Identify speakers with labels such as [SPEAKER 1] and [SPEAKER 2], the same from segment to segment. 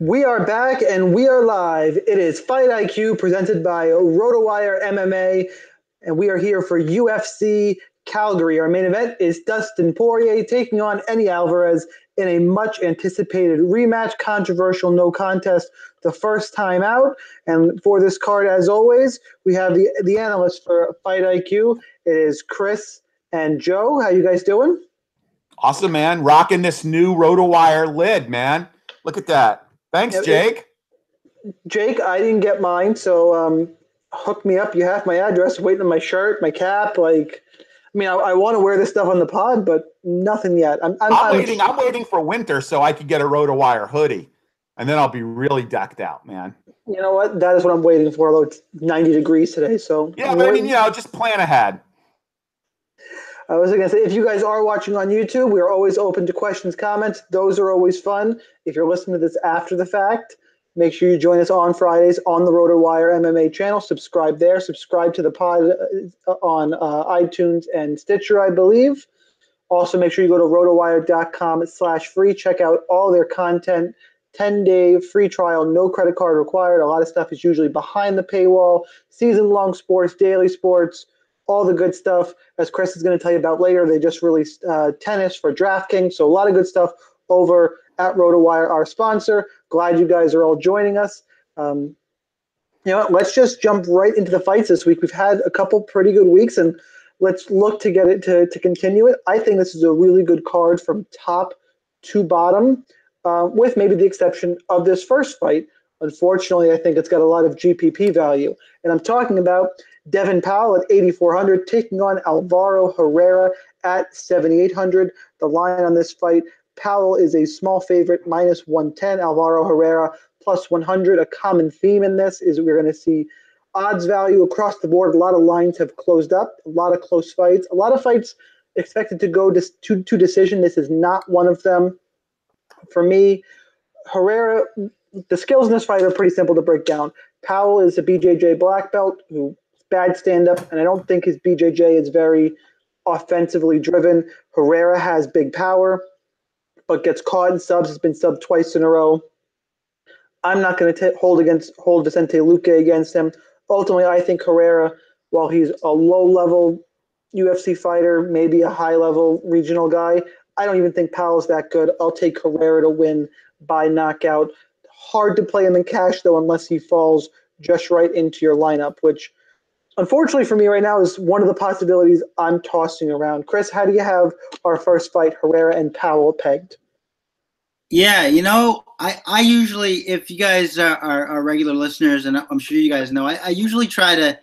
[SPEAKER 1] We are back and we are live. It is Fight IQ presented by RotoWire MMA, and we are here for UFC Calgary. Our main event is Dustin Poirier taking on Eddie Alvarez in a much-anticipated rematch, controversial no contest, the first time out. And for this card, as always, we have the analysts for Fight IQ. It is Chris and Joe. How you guys doing?
[SPEAKER 2] Awesome, man. Rocking this new RotoWire lid, man. Look at that. Thanks, Jake.
[SPEAKER 1] Jake, I didn't get mine, so hook me up. You have my address. Waiting on my shirt, my cap. I want to wear this stuff on the pod, but nothing yet. I'm
[SPEAKER 2] waiting for winter so I could get a RotoWire hoodie, and then I'll be really decked out, man.
[SPEAKER 1] You know what? That is what I'm waiting for. Although it's 90 degrees today, so
[SPEAKER 2] yeah. But just plan ahead.
[SPEAKER 1] I was going to say, if you guys are watching on YouTube, we are always open to questions, comments. Those are always fun. If you're listening to this after the fact, make sure you join us on Fridays on the RotoWire MMA channel. Subscribe there. Subscribe to the pod on iTunes and Stitcher, I believe. Also, make sure you go to rotowire.com/free. Check out all their content. 10-day free trial, no credit card required. A lot of stuff is usually behind the paywall. Season-long sports, daily sports, all the good stuff. As Chris is going to tell you about later, they just released tennis for DraftKings. So a lot of good stuff over at RotoWire, our sponsor. Glad you guys are all joining us. Let's just jump right into the fights this week. We've had a couple pretty good weeks, and let's look to get it to continue it. I think this is a really good card from top to bottom, with maybe the exception of this first fight. Unfortunately, I think it's got a lot of GPP value. And I'm talking about Devin Powell at 8,400 taking on Álvaro Herrera at 7,800. The line on this fight, Powell is a small favorite, -110. Álvaro Herrera +100. A common theme in this is we're going to see odds value across the board. A lot of lines have closed up, a lot of close fights, a lot of fights expected to go to decision. This is not one of them. For me, Herrera, the skills in this fight are pretty simple to break down. Powell is a BJJ black belt who bad stand-up, and I don't think his BJJ is very offensively driven. Herrera has big power, but gets caught in subs. Has been subbed twice in a row. I'm not going to hold Vicente Luque against him. Ultimately, I think Herrera, while he's a low-level UFC fighter, maybe a high-level regional guy, I don't even think Powell's that good. I'll take Herrera to win by knockout. Hard to play him in cash, though, unless he falls just right into your lineup, which unfortunately for me right now is one of the possibilities I'm tossing around. Chris, how do you have our first fight, Herrera and Powell, pegged?
[SPEAKER 3] Yeah, I usually, if you guys are regular listeners, and I'm sure you guys know, I usually try to,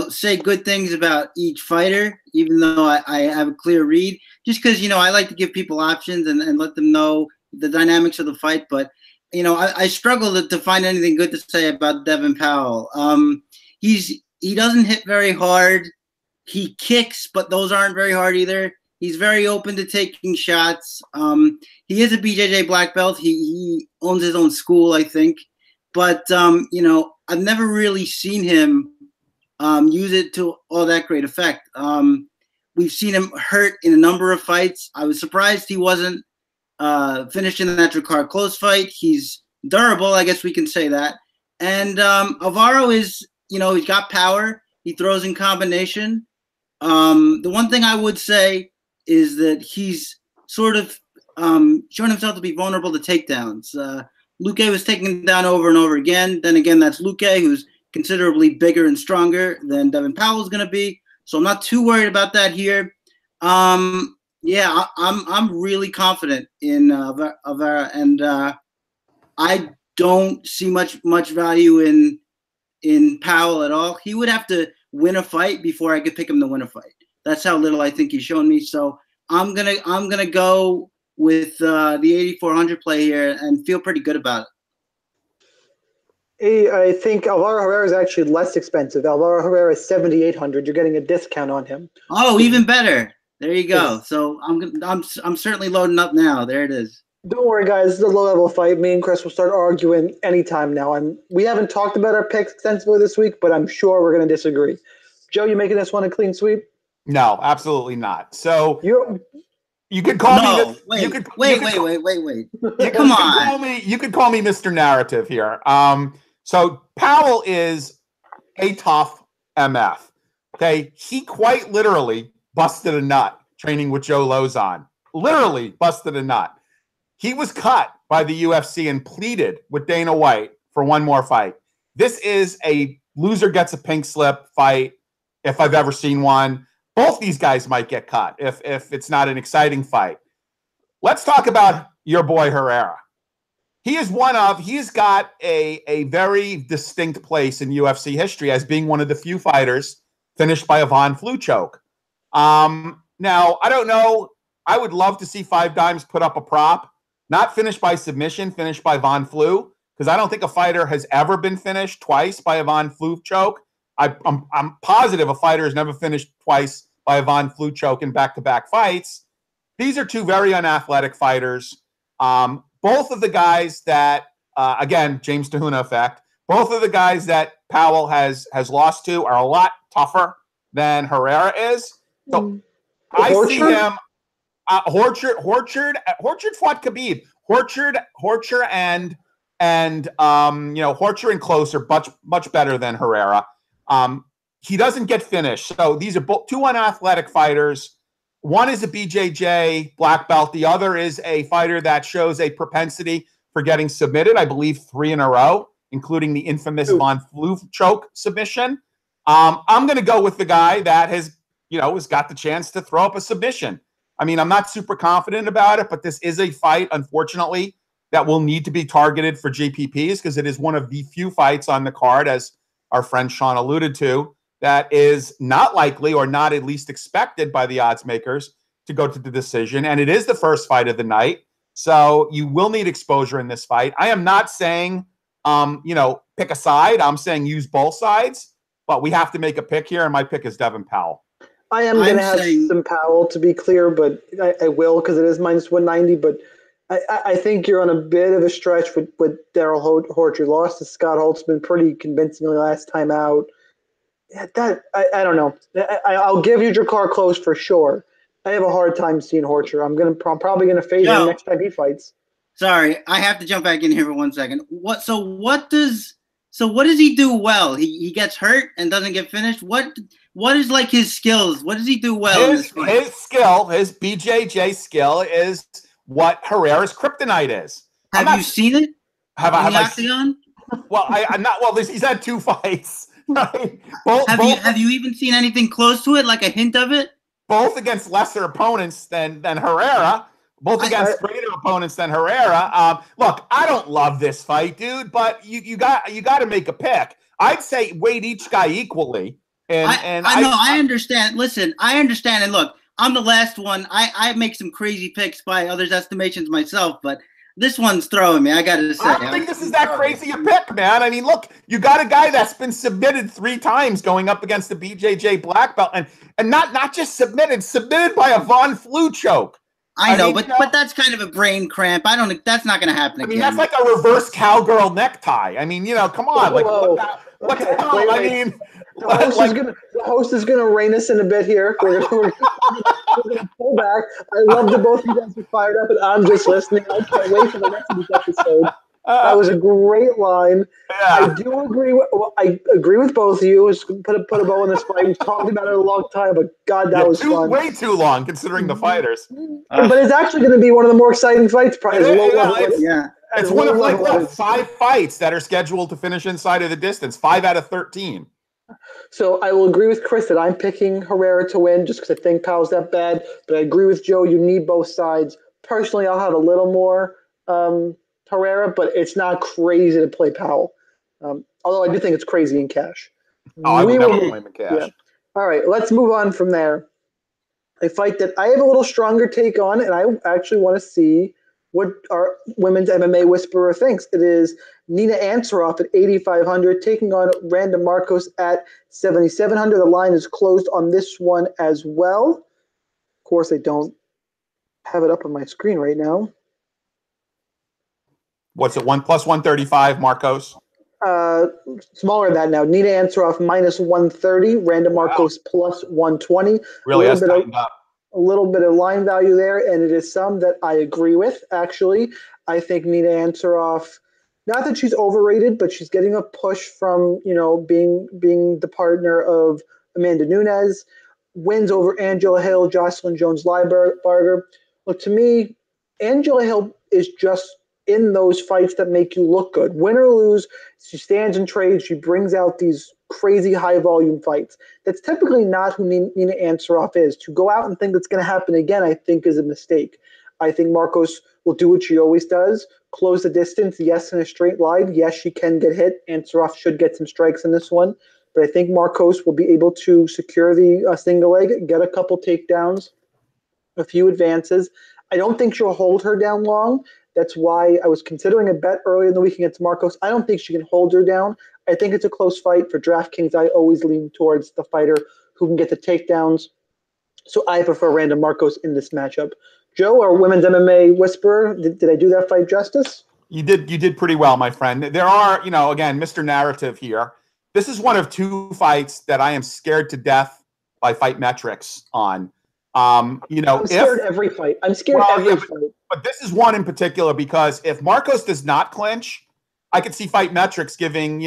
[SPEAKER 3] say good things about each fighter, even though I have a clear read, just because, I like to give people options and let them know the dynamics of the fight. But, I struggle to find anything good to say about Devin Powell. He doesn't hit very hard. He kicks, but those aren't very hard either. He's very open to taking shots. He is a BJJ black belt. He owns his own school, I think. But, I've never really seen him use it to all that great effect. We've seen him hurt in a number of fights. I was surprised he wasn't finished in that Drakkar close fight. He's durable, I guess we can say that. And Álvaro is, he's got power. He throws in combination. The one thing I would say is that he's sort of shown himself to be vulnerable to takedowns. Luque was taken him down over and over again. Then again, that's Luque, who's considerably bigger and stronger than Devin Powell is going to be. So I'm not too worried about that here. I'm really confident in Álvaro, and I don't see much value in Powell at all. He would have to win a fight before I could pick him to win a fight. That's how little I think he's shown me. So I'm gonna go with the 8,400 play here and feel pretty good about it.
[SPEAKER 1] I think Álvaro Herrera is actually less expensive. Álvaro Herrera is 7,800. You're getting a discount on him.
[SPEAKER 3] Oh, even better. There you go. So I'm certainly loading up now. There it is.
[SPEAKER 1] Don't worry, guys. This is a low-level fight. Me and Chris will start arguing anytime now. We haven't talked about our picks extensively this week, but I'm sure we're going to disagree. Joe, you making this one a clean sweep?
[SPEAKER 2] No, absolutely not. So You could call me.
[SPEAKER 3] Wait. Come on.
[SPEAKER 2] You could call me Mr. Narrative here. So Powell is a tough MF. Okay, he quite literally busted a nut training with Joe Lozon. Literally busted a nut. He was cut by the UFC and pleaded with Dana White for one more fight. This is a loser gets a pink slip fight, if I've ever seen one. Both these guys might get cut if it's not an exciting fight. Let's talk about your boy Herrera. He's got a very distinct place in UFC history as being one of the few fighters finished by a Von Flue choke. Now, I don't know. I would love to see Five Dimes put up a prop, not finished by submission, finished by Von Flue, because I don't think a fighter has ever been finished twice by a Von Flue choke. I'm positive a fighter has never finished twice by a Von Flue choke in back-to-back fights. These are two very unathletic fighters. Both of the guys that, again, James Tahuna effect, both of the guys that Powell has lost to are a lot tougher than Herrera is. So I see him. Horchard fought Khabib. Horchard and Horchard and Close are much better than Herrera. He doesn't get finished. So these are both two unathletic fighters. One is a BJJ black belt. The other is a fighter that shows a propensity for getting submitted, I believe 3 in a row, including the infamous Von Flue choke submission. I'm going to go with the guy that has got the chance to throw up a submission. I mean, I'm not super confident about it, but this is a fight, unfortunately, that will need to be targeted for GPPs because it is one of the few fights on the card, as our friend Sean alluded to, that is not likely or not at least expected by the odds makers to go to the decision. And it is the first fight of the night. So you will need exposure in this fight. I am not saying, pick a side. I'm saying use both sides, but we have to make a pick here. And my pick is Devin Powell.
[SPEAKER 1] I am going to have some Powell, to be clear, but I will because it is minus 190. But I think you're on a bit of a stretch with Daryl Horchard. Lost to Scott Holtzman pretty convincingly last time out. I don't know. I'll give you Drakkar Close for sure. I have a hard time seeing Horchard. I'm probably going to fade him next time he fights.
[SPEAKER 3] Sorry, I have to jump back in here for 1 second. What does he do well? He gets hurt and doesn't get finished. What is like his skills? What does he do well?
[SPEAKER 2] His BJJ skill is what Herrera's kryptonite is.
[SPEAKER 3] Have you seen it?
[SPEAKER 2] Have I seen? Well, I'm not. Well, he's had 2 fights. Right?
[SPEAKER 3] Have you even seen anything close to it? Like a hint of it?
[SPEAKER 2] Both against lesser opponents than Herrera. Both against greater opponents than Herrera. Look, I don't love this fight, dude, but you got to make a pick. I'd say weight each guy equally.
[SPEAKER 3] I understand. Listen, I understand. And look, I'm the last one. I make some crazy picks by others' estimations myself, but this one's throwing me. I got to say.
[SPEAKER 2] I don't think this is that crazy a pick, man. I mean, look, you got a guy that's been submitted 3 times going up against the BJJ black belt, and not just submitted by a Von Flue choke.
[SPEAKER 3] I know, but that's kind of a brain cramp. I don't think that's not going to happen again.
[SPEAKER 2] I mean, that's like a reverse cowgirl necktie. I mean, come on. What the hell? Wait. I mean,
[SPEAKER 1] the host is gonna rein us in a bit here. We're gonna pull back. I love that both of you guys are fired up, and I'm just listening. I can't wait for the rest of this episode. That was a great line. Yeah. I do agree. I agree with both of you. Just put a bow on this fight. We've talked about it a long time, but God, that was fun.
[SPEAKER 2] Way too long, considering the fighters.
[SPEAKER 1] But it's actually going to be one of the more exciting fights.
[SPEAKER 2] It's one of 5 fights that are scheduled to finish inside of the distance. 5 out of 13.
[SPEAKER 1] So I will agree with Chris that I'm picking Herrera to win just because I think Powell's that bad. But I agree with Joe. You need both sides. Personally, I'll have a little more Herrera, but it's not crazy to play Powell. Although I do think it's crazy in cash.
[SPEAKER 2] I would never play him in cash. Yeah.
[SPEAKER 1] All right, let's move on from there. A fight that I have a little stronger take on, and I actually want to see what our women's MMA whisperer thinks. It is Nina Ansaroff at 8,500, taking on Randa Markos at 7,700. The line is closed on this one as well. Of course, I don't have it up on my screen right now.
[SPEAKER 2] What's it, 1 plus 135, Markos?
[SPEAKER 1] Smaller than that now. Nina Ansaroff minus 130, Randa Markos plus 120.
[SPEAKER 2] Really has tightened up.
[SPEAKER 1] a little bit of line value there, and it is some that I agree with, actually. I think Nina Ansaroff, not that she's overrated, but she's getting a push from, being the partner of Amanda Nunes, wins over Angela Hill, Jocelyn Jones-Lybarger. Look, to me, Angela Hill is just in those fights that make you look good. Win or lose, she stands and trades. She brings out these crazy high-volume fights. That's typically not who Nina Ansaroff is. To go out and think that's going to happen again, I think, is a mistake. I think Markos will do what she always does, close the distance, yes, in a straight line. Yes, she can get hit. Ansaroff should get some strikes in this one. But I think Markos will be able to secure the single leg, get a couple takedowns, a few advances. I don't think she'll hold her down long. That's why I was considering a bet earlier in the week against Markos. I don't think she can hold her down. I think it's a close fight. For DraftKings, I always lean towards the fighter who can get the takedowns. So I prefer Randa Markos in this matchup. Joe, our women's MMA whisperer, did I do that fight justice?
[SPEAKER 2] You did pretty well, my friend. There are, again, Mr. Narrative here. This is one of two fights that I am scared to death by fight metrics on. I'm scared every fight. I'm scared every fight. But this is one in particular because if Markos does not clinch, I could see fight metrics giving,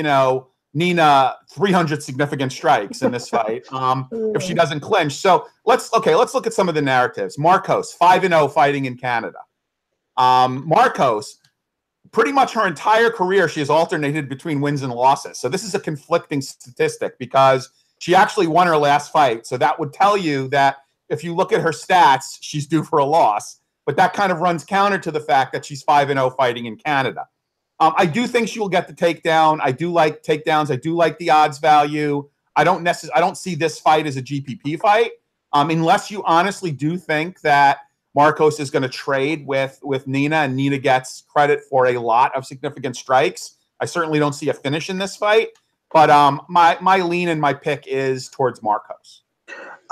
[SPEAKER 2] Nina 300 significant strikes in this fight if she doesn't clinch. So let's look at some of the narratives. Markos, 5-0 fighting in Canada. Markos, pretty much her entire career, she has alternated between wins and losses. So this is a conflicting statistic because she actually won her last fight. So that would tell you that if you look at her stats, she's due for a loss. But that kind of runs counter to the fact that she's 5-0 fighting in Canada. I do think she will get the takedown. I do like takedowns. I do like the odds value. I don't see this fight as a GPP fight unless you honestly do think that Markos is going to trade with Nina and Nina gets credit for a lot of significant strikes. I certainly don't see a finish in this fight. But my lean and my pick is towards Markos.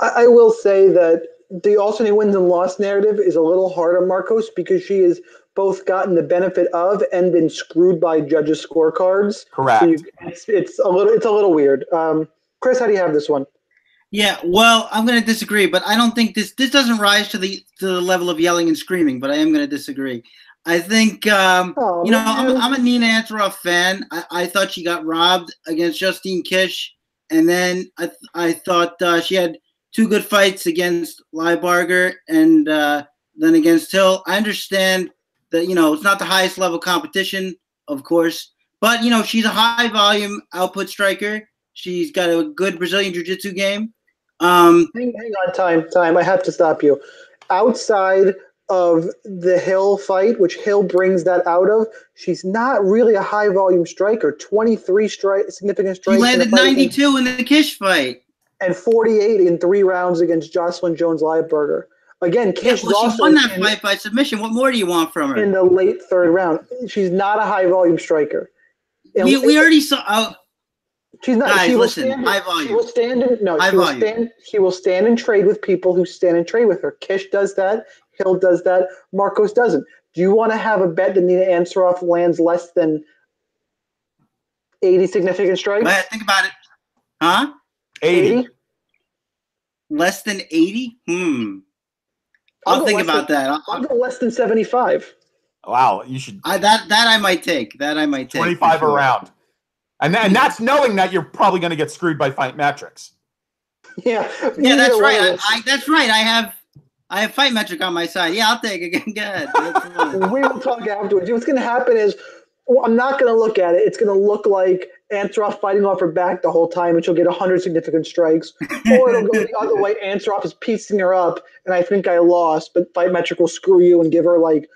[SPEAKER 1] I will say that the alternate wins and loss narrative is a little hard on Markos because she has both gotten the benefit of and been screwed by judges' scorecards.
[SPEAKER 2] Correct.
[SPEAKER 1] So it's a little weird. Chris, how do you have this one?
[SPEAKER 3] Yeah, well, I'm going to disagree, but I don't think this doesn't rise to the level of yelling and screaming. But I am going to disagree. I think I'm a Nina Ansaroff fan. I thought she got robbed against Justine Kish, and then I thought she had two good fights against Lybarger and then against Hill. I understand that, it's not the highest level competition, of course, but, she's a high volume output striker. She's got a good Brazilian jiu-jitsu game.
[SPEAKER 1] Hang on, time. I have to stop you. Outside of the Hill fight, which Hill brings that out of, she's not really a high volume striker. 23 significant strikes.
[SPEAKER 3] She landed 92 in the Kish fight.
[SPEAKER 1] And 48 in 3 rounds against Jocelyn Jones-Lybarger. Again, Kish
[SPEAKER 3] she won that fight by submission. What more do you want from her?
[SPEAKER 1] In the late 3rd round. She's not a high-volume striker.
[SPEAKER 3] We already saw
[SPEAKER 1] she's not.
[SPEAKER 3] Guys,
[SPEAKER 1] she will
[SPEAKER 3] listen,
[SPEAKER 1] stand,
[SPEAKER 3] high volume.
[SPEAKER 1] She will stand and no.
[SPEAKER 3] High
[SPEAKER 1] she will
[SPEAKER 3] volume.
[SPEAKER 1] stand. She will stand and trade with people who stand and trade with her. Kish does that. Hill does that. Markos doesn't. Do you want to have a bet that Nina Ansaroff lands less than 80 significant strikes?
[SPEAKER 3] Go ahead, think about it. Huh?
[SPEAKER 2] 80.
[SPEAKER 3] Less than 80? I'll think about that.
[SPEAKER 1] I'll go less than 75.
[SPEAKER 2] Wow, you should.
[SPEAKER 3] That I might take.
[SPEAKER 2] 25
[SPEAKER 3] sure.
[SPEAKER 2] around. And that's knowing that you're probably going to get screwed by fight metrics.
[SPEAKER 1] Yeah,
[SPEAKER 3] that's right. That's right. I have fight metric on my side. Yeah, I'll take it. Go ahead.
[SPEAKER 1] We will talk afterwards. What's going to happen is I'm not going to look at it. It's going to look like Ansaroff fighting off her back the whole time and she'll get 100 significant strikes. Or it'll go the other way. Ansaroff is piecing her up and I think I lost, but fight metric will screw you and give her like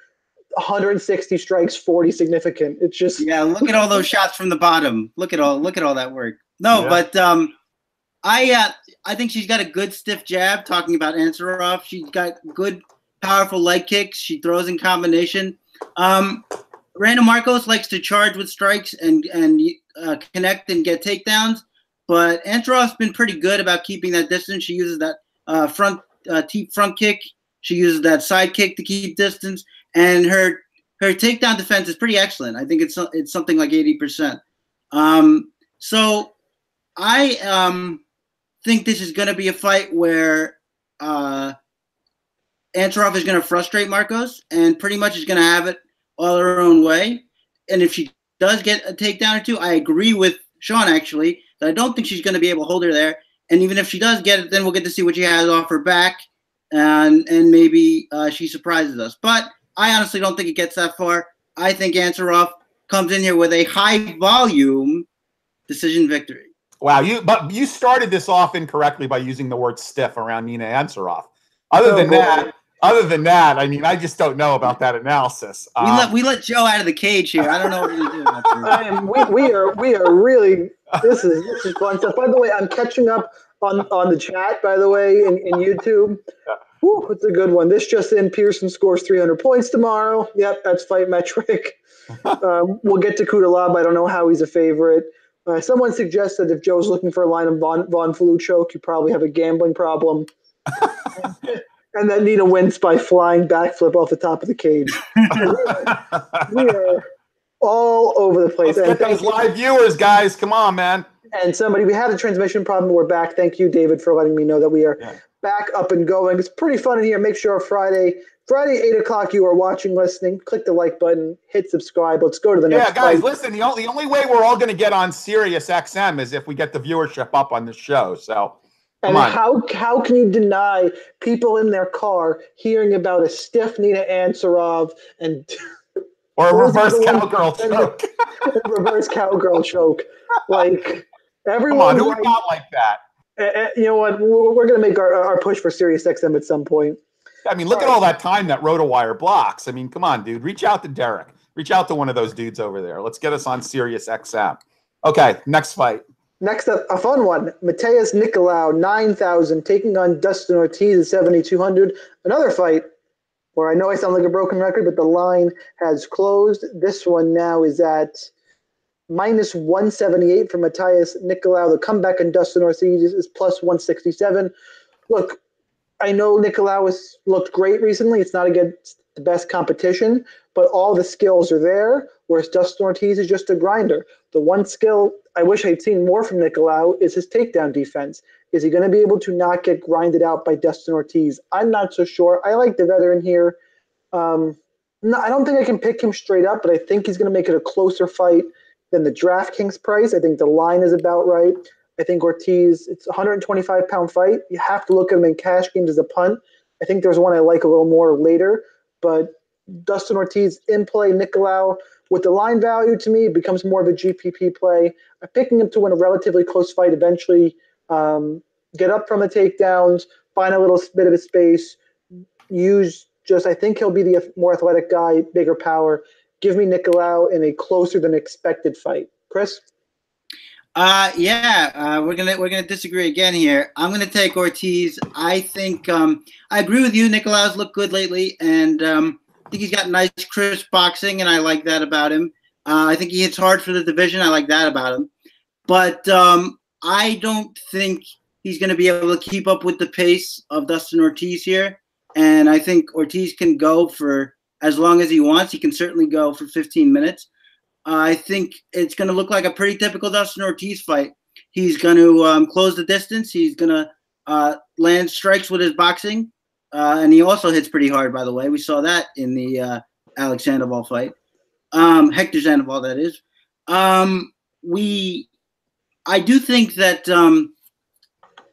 [SPEAKER 1] 160 strikes, 40 significant. It's just
[SPEAKER 3] look at all those shots from the bottom. Look at all that work. No, but I think she's got a good stiff jab. Talking about Ansaroff, she's got good, powerful leg kicks. She throws in combination. Randa Markos likes to charge with strikes and connect and get takedowns, but Ansaroff's been pretty good about keeping that distance. She uses that front kick. She uses that side kick to keep distance, and her takedown defense is pretty excellent. I think it's something like 80%. So I think this is going to be a fight where Ansaroff is going to frustrate Markos and pretty much is going to have it all her own way. And if she does get a takedown or two, I agree with Sean, actually, that I don't think she's going to be able to hold her there. And even if she does get it, then we'll get to see what she has off her back, and maybe she surprises us. But I honestly don't think it gets that far. I think Ansaroff comes in here with a high-volume decision victory.
[SPEAKER 2] Wow, you started this off incorrectly by using the word stiff around Nina Ansaroff. Other than that, I mean, I just don't know about that analysis.
[SPEAKER 3] We let Joe out of the cage here. I don't know what we're gonna do.
[SPEAKER 1] We are really. This is fun stuff. By the way, I'm catching up on the chat. By the way, in YouTube. Whew, it's a good one. This just in: Pearson scores 300 points tomorrow. Yep, that's fight metric. We'll get to Cuțelaba. I don't know how he's a favorite. Someone suggested if Joe's looking for a line of Von Flue choke, you probably have a gambling problem. And then Nina wins by flying backflip off the top of the cage. we are all over the place.
[SPEAKER 2] Let's get those live viewers, guys. Come on, man.
[SPEAKER 1] And we had a transmission problem. We're back. Thank you, David, for letting me know that we are back up and going. It's pretty fun in here. Make sure Friday, 8 o'clock, you are watching, listening. Click the like button. Hit subscribe. Let's go to the next
[SPEAKER 2] guys,
[SPEAKER 1] fight.
[SPEAKER 2] listen, the only way we're all going to get on Sirius XM is if we get the viewership up on the show. So,
[SPEAKER 1] and how can you deny people in their car hearing about a stiff Nina Ansaroff
[SPEAKER 2] or a reverse cowgirl choke?
[SPEAKER 1] Reverse cowgirl choke. Like, everyone.
[SPEAKER 2] Come on, who not like that?
[SPEAKER 1] You know what? We're going to make our push for Sirius XM at some point.
[SPEAKER 2] I mean, look at all that time that RotoWire blocks. I mean, come on, dude. Reach out to Derek. Reach out to one of those dudes over there. Let's get us on Sirius XM. Okay, next fight.
[SPEAKER 1] Next up, a fun one. Matheus Nicolau, 9,000, taking on Dustin Ortiz at 7,200. Another fight where I know I sound like a broken record, but the line has closed. This one now is at minus 178 for Matheus Nicolau. The comeback in Dustin Ortiz is plus 167. Look, I know Nicolau has looked great recently. It's not against the best competition, but all the skills are there, whereas Dustin Ortiz is just a grinder. The one skill I wish I'd seen more from Nicolau is his takedown defense. Is he going to be able to not get grinded out by Dustin Ortiz? I'm not so sure. I like the veteran here. No, I don't think I can pick him straight up, but I think he's going to make it a closer fight than the DraftKings price. I think the line is about right. I think Ortiz, it's a 125-pound fight. You have to look at him in cash games as a punt. I think there's one I like a little more later, but Dustin Ortiz in play, Nicolau with the line value to me becomes more of a GPP play. I'm picking him to win a relatively close fight eventually, get up from the takedowns, find a little bit of a space, I think he'll be the more athletic guy, bigger power. Give me Nicolau in a closer than expected fight. Chris?
[SPEAKER 3] We're gonna disagree again here. I'm gonna take Ortiz. I think I agree with you. Nicolau's looked good lately, and I think he's got nice, crisp boxing, and I like that about him. I think he hits hard for the division. I like that about him, but I don't think he's gonna be able to keep up with the pace of Dustin Ortiz here. And I think Ortiz can go for as long as he wants. He can certainly go for 15 minutes. I think it's going to look like a pretty typical Dustin Ortiz fight. He's going to close the distance. He's going to land strikes with his boxing. And he also hits pretty hard, by the way. We saw that in the Alex Sandoval fight. Hector Sandoval, that is. I do think that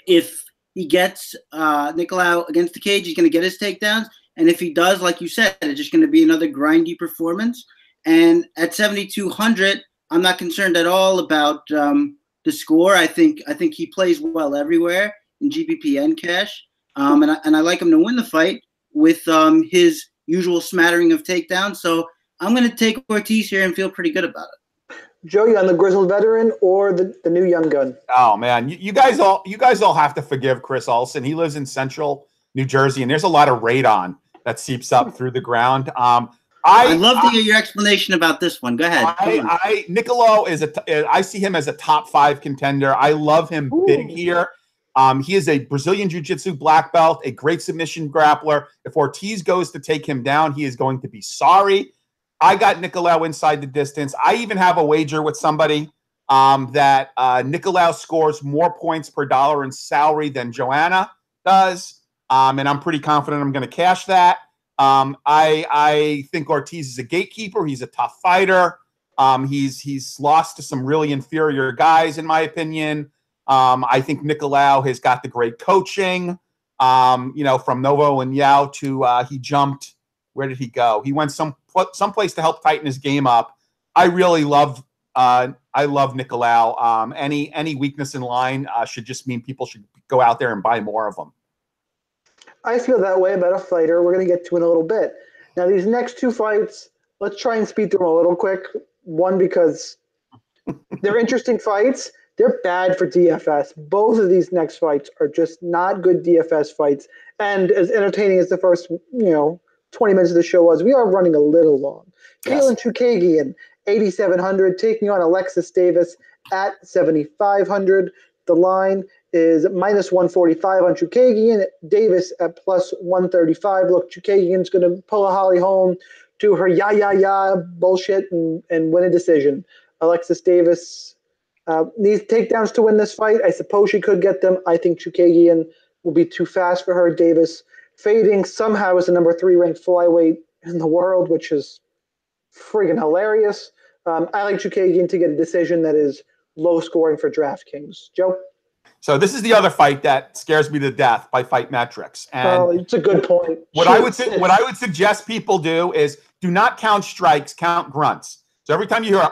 [SPEAKER 3] if he gets Nicolau against the cage, he's going to get his takedowns. And if he does, like you said, it's just going to be another grindy performance. And at 7,200, I'm not concerned at all about the score. I think he plays well everywhere in GPP and cash. And I like him to win the fight with his usual smattering of takedowns. So I'm going to take Ortiz here and feel pretty good about it.
[SPEAKER 1] Joe, you on the grizzled veteran or the new young gun?
[SPEAKER 2] Oh man, you guys all have to forgive Chris Olsen. He lives in central New Jersey, and there's a lot of radon that seeps up through the ground.
[SPEAKER 3] I love to hear your explanation about this one. Go ahead.
[SPEAKER 2] Nicolau I see him as a top 5 contender. I love him big here. He is a Brazilian Jiu-Jitsu black belt, a great submission grappler. If Ortiz goes to take him down, he is going to be sorry. I got Nicolau inside the distance. I even have a wager with somebody that Nicolau scores more points per dollar in salary than Joanna does. and I'm pretty confident I'm going to cash that. I think Ortiz is a gatekeeper. He's a tough fighter. He's lost to some really inferior guys, in my opinion. I think Nicolau has got the great coaching. From Novo and Yao to he jumped. Where did he go? He went someplace to help tighten his game up. I really love Nicolau. Any weakness in line should just mean people should go out there and buy more of them.
[SPEAKER 1] I feel that way about a fighter we're going to get to in a little bit. Now, these next two fights, let's try and speed through them a little quick. One, because they're interesting fights. They're bad for DFS. Both of these next fights are just not good DFS fights. And as entertaining as the first, 20 minutes of the show was, we are running a little long.
[SPEAKER 2] Yes.
[SPEAKER 1] Katlyn Chookagian, 8,700, taking on Alexis Davis at 7,500. The line is minus 145 on Chookagian. Davis at plus 135. Look, Chookagian's going to pull a Holly Holm, do her bullshit and win a decision. Alexis Davis needs takedowns to win this fight. I suppose she could get them. I think Chookagian will be too fast for her. Davis fading somehow as the number 3 ranked flyweight in the world, which is friggin' hilarious. I like Chookagian to get a decision that is low scoring for DraftKings. Joe?
[SPEAKER 2] So this is the other fight that scares me to death by Fight Metrics. And
[SPEAKER 1] it's a good point.
[SPEAKER 2] What I would suggest people do is do not count strikes, count grunts. So every time you hear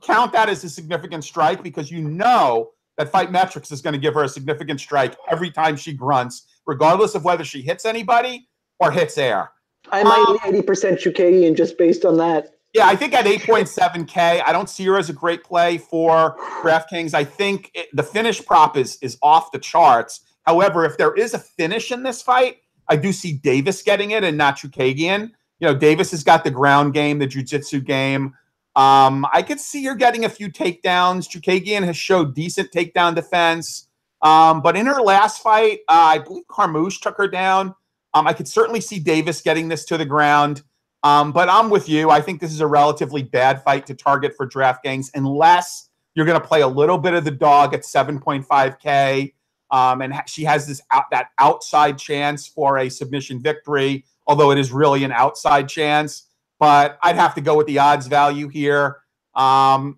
[SPEAKER 2] count that as a significant strike, because you know that Fight Metrics is going to give her a significant strike every time she grunts, regardless of whether she hits anybody or hits air.
[SPEAKER 1] I might be 80% Chookagian just based on that.
[SPEAKER 2] Yeah, I think at 8.7K, I don't see her as a great play for DraftKings. I think the finish prop is off the charts. However, if there is a finish in this fight, I do see Davis getting it and not Chookagian. Davis has got the ground game, the jiu-jitsu game. I could see her getting a few takedowns. Chookagian has showed decent takedown defense. But in her last fight, I believe Carmouche took her down. I could certainly see Davis getting this to the ground. But I'm with you. I think this is a relatively bad fight to target for DraftKings unless you're going to play a little bit of the dog at 7.5K. And she has that outside chance for a submission victory, although it is really an outside chance. But I'd have to go with the odds value here. I'm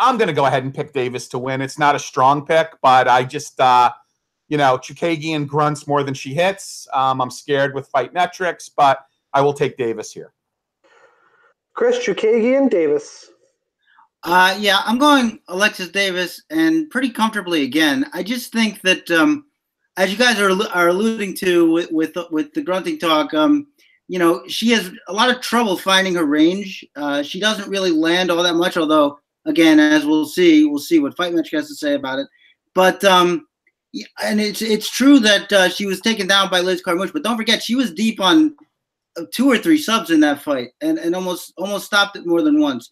[SPEAKER 2] going to go ahead and pick Davis to win. It's not a strong pick, but I just, Chookagian grunts more than she hits. I'm scared with Fight Metrics, but I will take Davis here.
[SPEAKER 1] Chris, Chookagian, Davis.
[SPEAKER 3] I'm going Alexis Davis, and pretty comfortably again. I just think that, as you guys are alluding to with the grunting talk, she has a lot of trouble finding her range. She doesn't really land all that much, although, again, as we'll see what Fight Metric has to say about it. But and it's true that she was taken down by Liz Carmouche, but don't forget she was deep on 2 or 3 subs in that fight and almost stopped it more than once.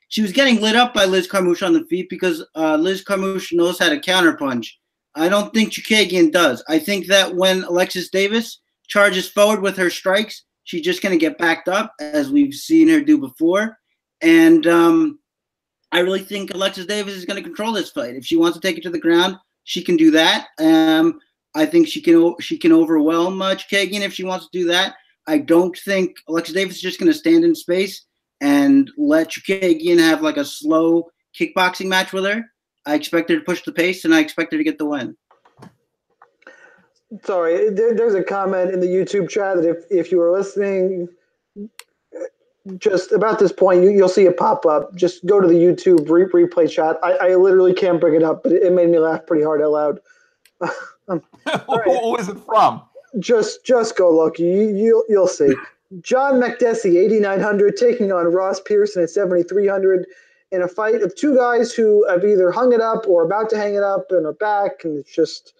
[SPEAKER 3] She was getting lit up by Liz Carmouche on the feet because Liz Carmouche knows how to counterpunch. I don't think Chookagian does. I think that when Alexis Davis charges forward with her strikes, she's just going to get backed up, as we've seen her do before. And I really think Alexis Davis is going to control this fight. If she wants to take it to the ground, she can do that. I think she can overwhelm Chookagian if she wants to do that. I don't think Alexis Davis is just going to stand in space and let Chookagian have like a slow kickboxing match with her. I expect her to push the pace, and I expect her to get the win.
[SPEAKER 1] Sorry, there's a comment in the YouTube chat that if you were listening just about this point, you'll see it pop up. Just go to the YouTube replay chat. I literally can't bring it up, but it made me laugh pretty hard out loud.
[SPEAKER 2] Who is it from?
[SPEAKER 1] Just go look. You'll see. John Makdessi, 8,900, taking on Ross Pearson at 7,300 in a fight of 2 guys who have either hung it up or about to hang it up and are back. And it's just,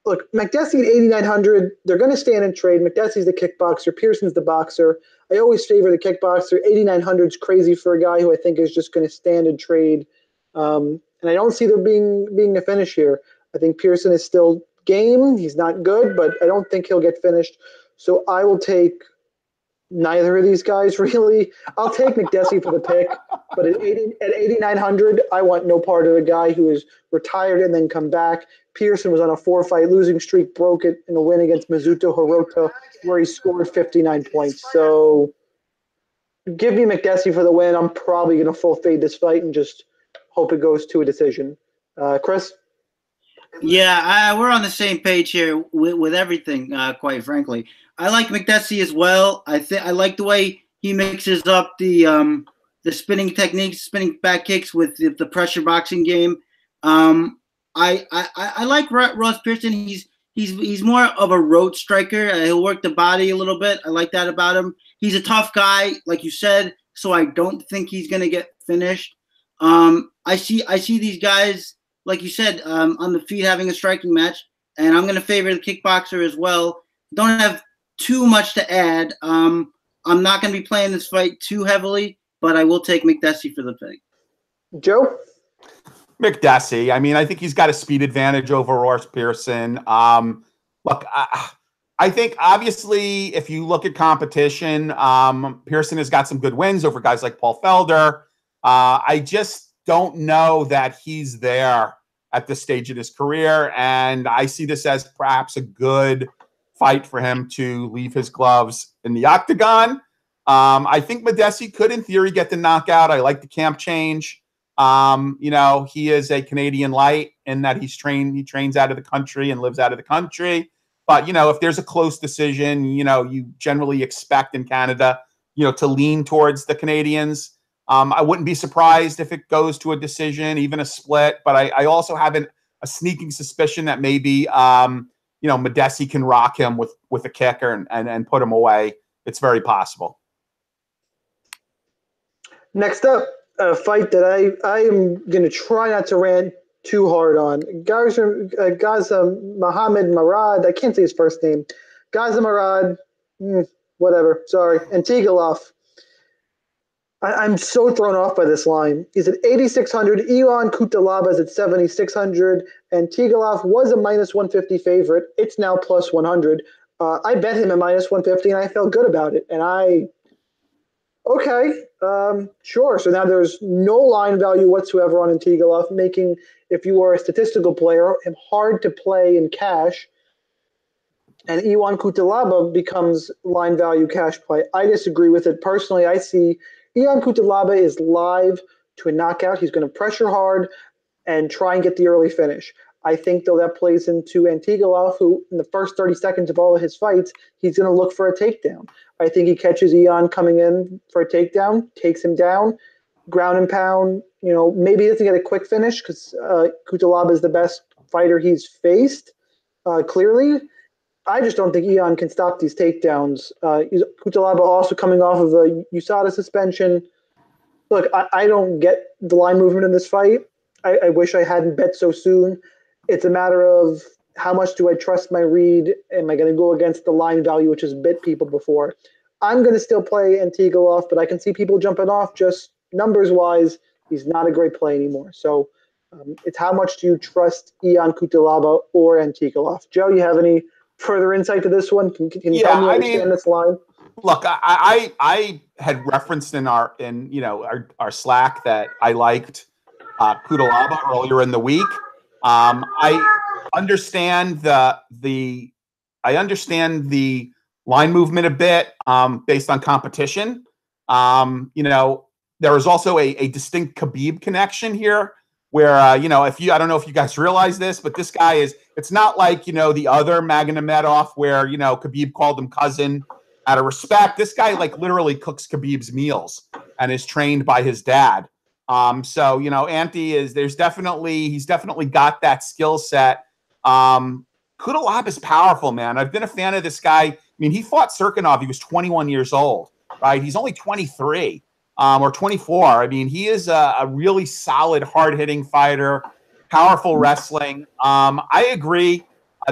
[SPEAKER 1] look, Makdessi at 8,900, they're going to stand and trade. Makdessi's the kickboxer. Pearson's the boxer. I always favor the kickboxer. 8,900 is crazy for a guy who I think is just going to stand and trade. And I don't see there being a finish here. I think Pearson is still game. He's not good, but I don't think he'll get finished. So I will take neither of these guys, really. I'll take Makdessi for the pick. But at 8,900, I want no part of a guy who is retired and then come back. Pearson was on a 4-fight losing streak, broke it in a win against Mizuto Hirota, where he scored 59 points. So give me Makdessi for the win. I'm probably going to full fade this fight and just hope it goes to a decision. Chris?
[SPEAKER 3] Yeah, we're on the same page here with everything, quite frankly. I like Makdessi as well. I like the way he mixes up the spinning techniques, spinning back kicks with the pressure boxing game. I like Ross Pearson. He's more of a road striker. He'll work the body a little bit. I like that about him. He's a tough guy, like you said, so I don't think he's going to get finished. I see these guys, like you said, on the feet having a striking match, and I'm going to favor the kickboxer as well. Don't have too much to add. I'm not going to be playing this fight too heavily, but I will take Makdessi for the pick.
[SPEAKER 1] Joe?
[SPEAKER 2] Makdessi. I mean, I think he's got a speed advantage over Ross Pearson. Look, I think obviously if you look at competition, Pearson has got some good wins over guys like Paul Felder. I just don't know that he's there at this stage of his career, and I see this as perhaps a good fight for him to leave his gloves in the octagon. I think Makdessi could, in theory, get the knockout. I like the camp change. He is a Canadian light in that he trains out of the country and lives out of the country. But, if there's a close decision, you generally expect in Canada, to lean towards the Canadians. I wouldn't be surprised if it goes to a decision, even a split. But I also have a sneaking suspicion that maybe, Makdessi can rock him with a kicker and put him away. It's very possible.
[SPEAKER 1] Next up, a fight that I am going to try not to rant too hard on. Mohammed-Marad, I can't say his first name. Gadzhimurad, whatever, sorry. Antigulov. I'm so thrown off by this line. He's at 8,600. Ion Cuțelaba is at 7,600. Antigulov was a minus 150 favorite. It's now plus 100. I bet him at minus 150, and I felt good about it. And sure. So now there's no line value whatsoever on Antigulov, making, if you are a statistical player, him hard to play in cash. And Ion Cuțelaba becomes line value cash play. I disagree with it. Personally, I see Ion Cuțelaba is live to a knockout. He's going to pressure hard and try and get the early finish. I think, though, that plays into Antigulov, who in the first 30 seconds of all of his fights, he's going to look for a takedown. I think he catches Ion coming in for a takedown, takes him down, ground and pound. Maybe he doesn't get a quick finish because Cuțelaba is the best fighter he's faced, clearly. I just don't think Ion can stop these takedowns. Cuțelaba also coming off of a USADA suspension. Look, I don't get the line movement in this fight. I wish I hadn't bet so soon. It's a matter of how much do I trust my read? Am I going to go against the line value, which has bit people before? I'm going to still play Antigulov, but I can see people jumping off just numbers-wise. He's not a great play anymore. So it's how much do you trust Ion Cuțelaba or Antigulov? Joe, you have any further insight to this one? Can you tell me understand this line?
[SPEAKER 2] Look, I had referenced in our Slack that I liked Cuțelaba earlier in the week. I understand the line movement a bit based on competition. There is also a distinct Khabib connection here where, I don't know if you guys realize this, but this guy it's not like, the other Magomedov where, Khabib called him cousin out of respect. This guy literally cooks Khabib's meals and is trained by his dad. Anti he's definitely got that skill set. Cuțelaba is powerful, man. I've been a fan of this guy. I mean, he fought Serkinov. He was 21 years old, right? He's only 23 or 24. I mean, he is a really solid, hard-hitting fighter, powerful wrestling. I agree.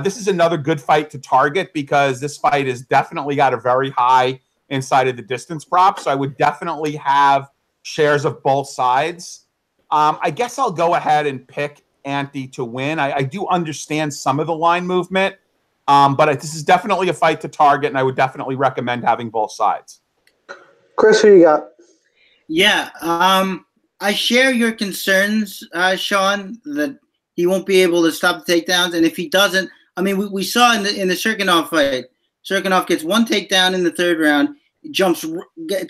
[SPEAKER 2] This is another good fight to target because this fight has definitely got a very high inside of the distance prop. So I would definitely have shares of both sides. I guess I'll go ahead and pick Anti to win. I do understand some of the line movement, but this is definitely a fight to target, and I would definitely recommend having both sides.
[SPEAKER 1] Chris, who you got?
[SPEAKER 3] Yeah, I share your concerns, Sean, that he won't be able to stop the takedowns, and if he doesn't, I mean, we saw in the Cirkunov fight, Cirkunov gets one takedown in the third round, gets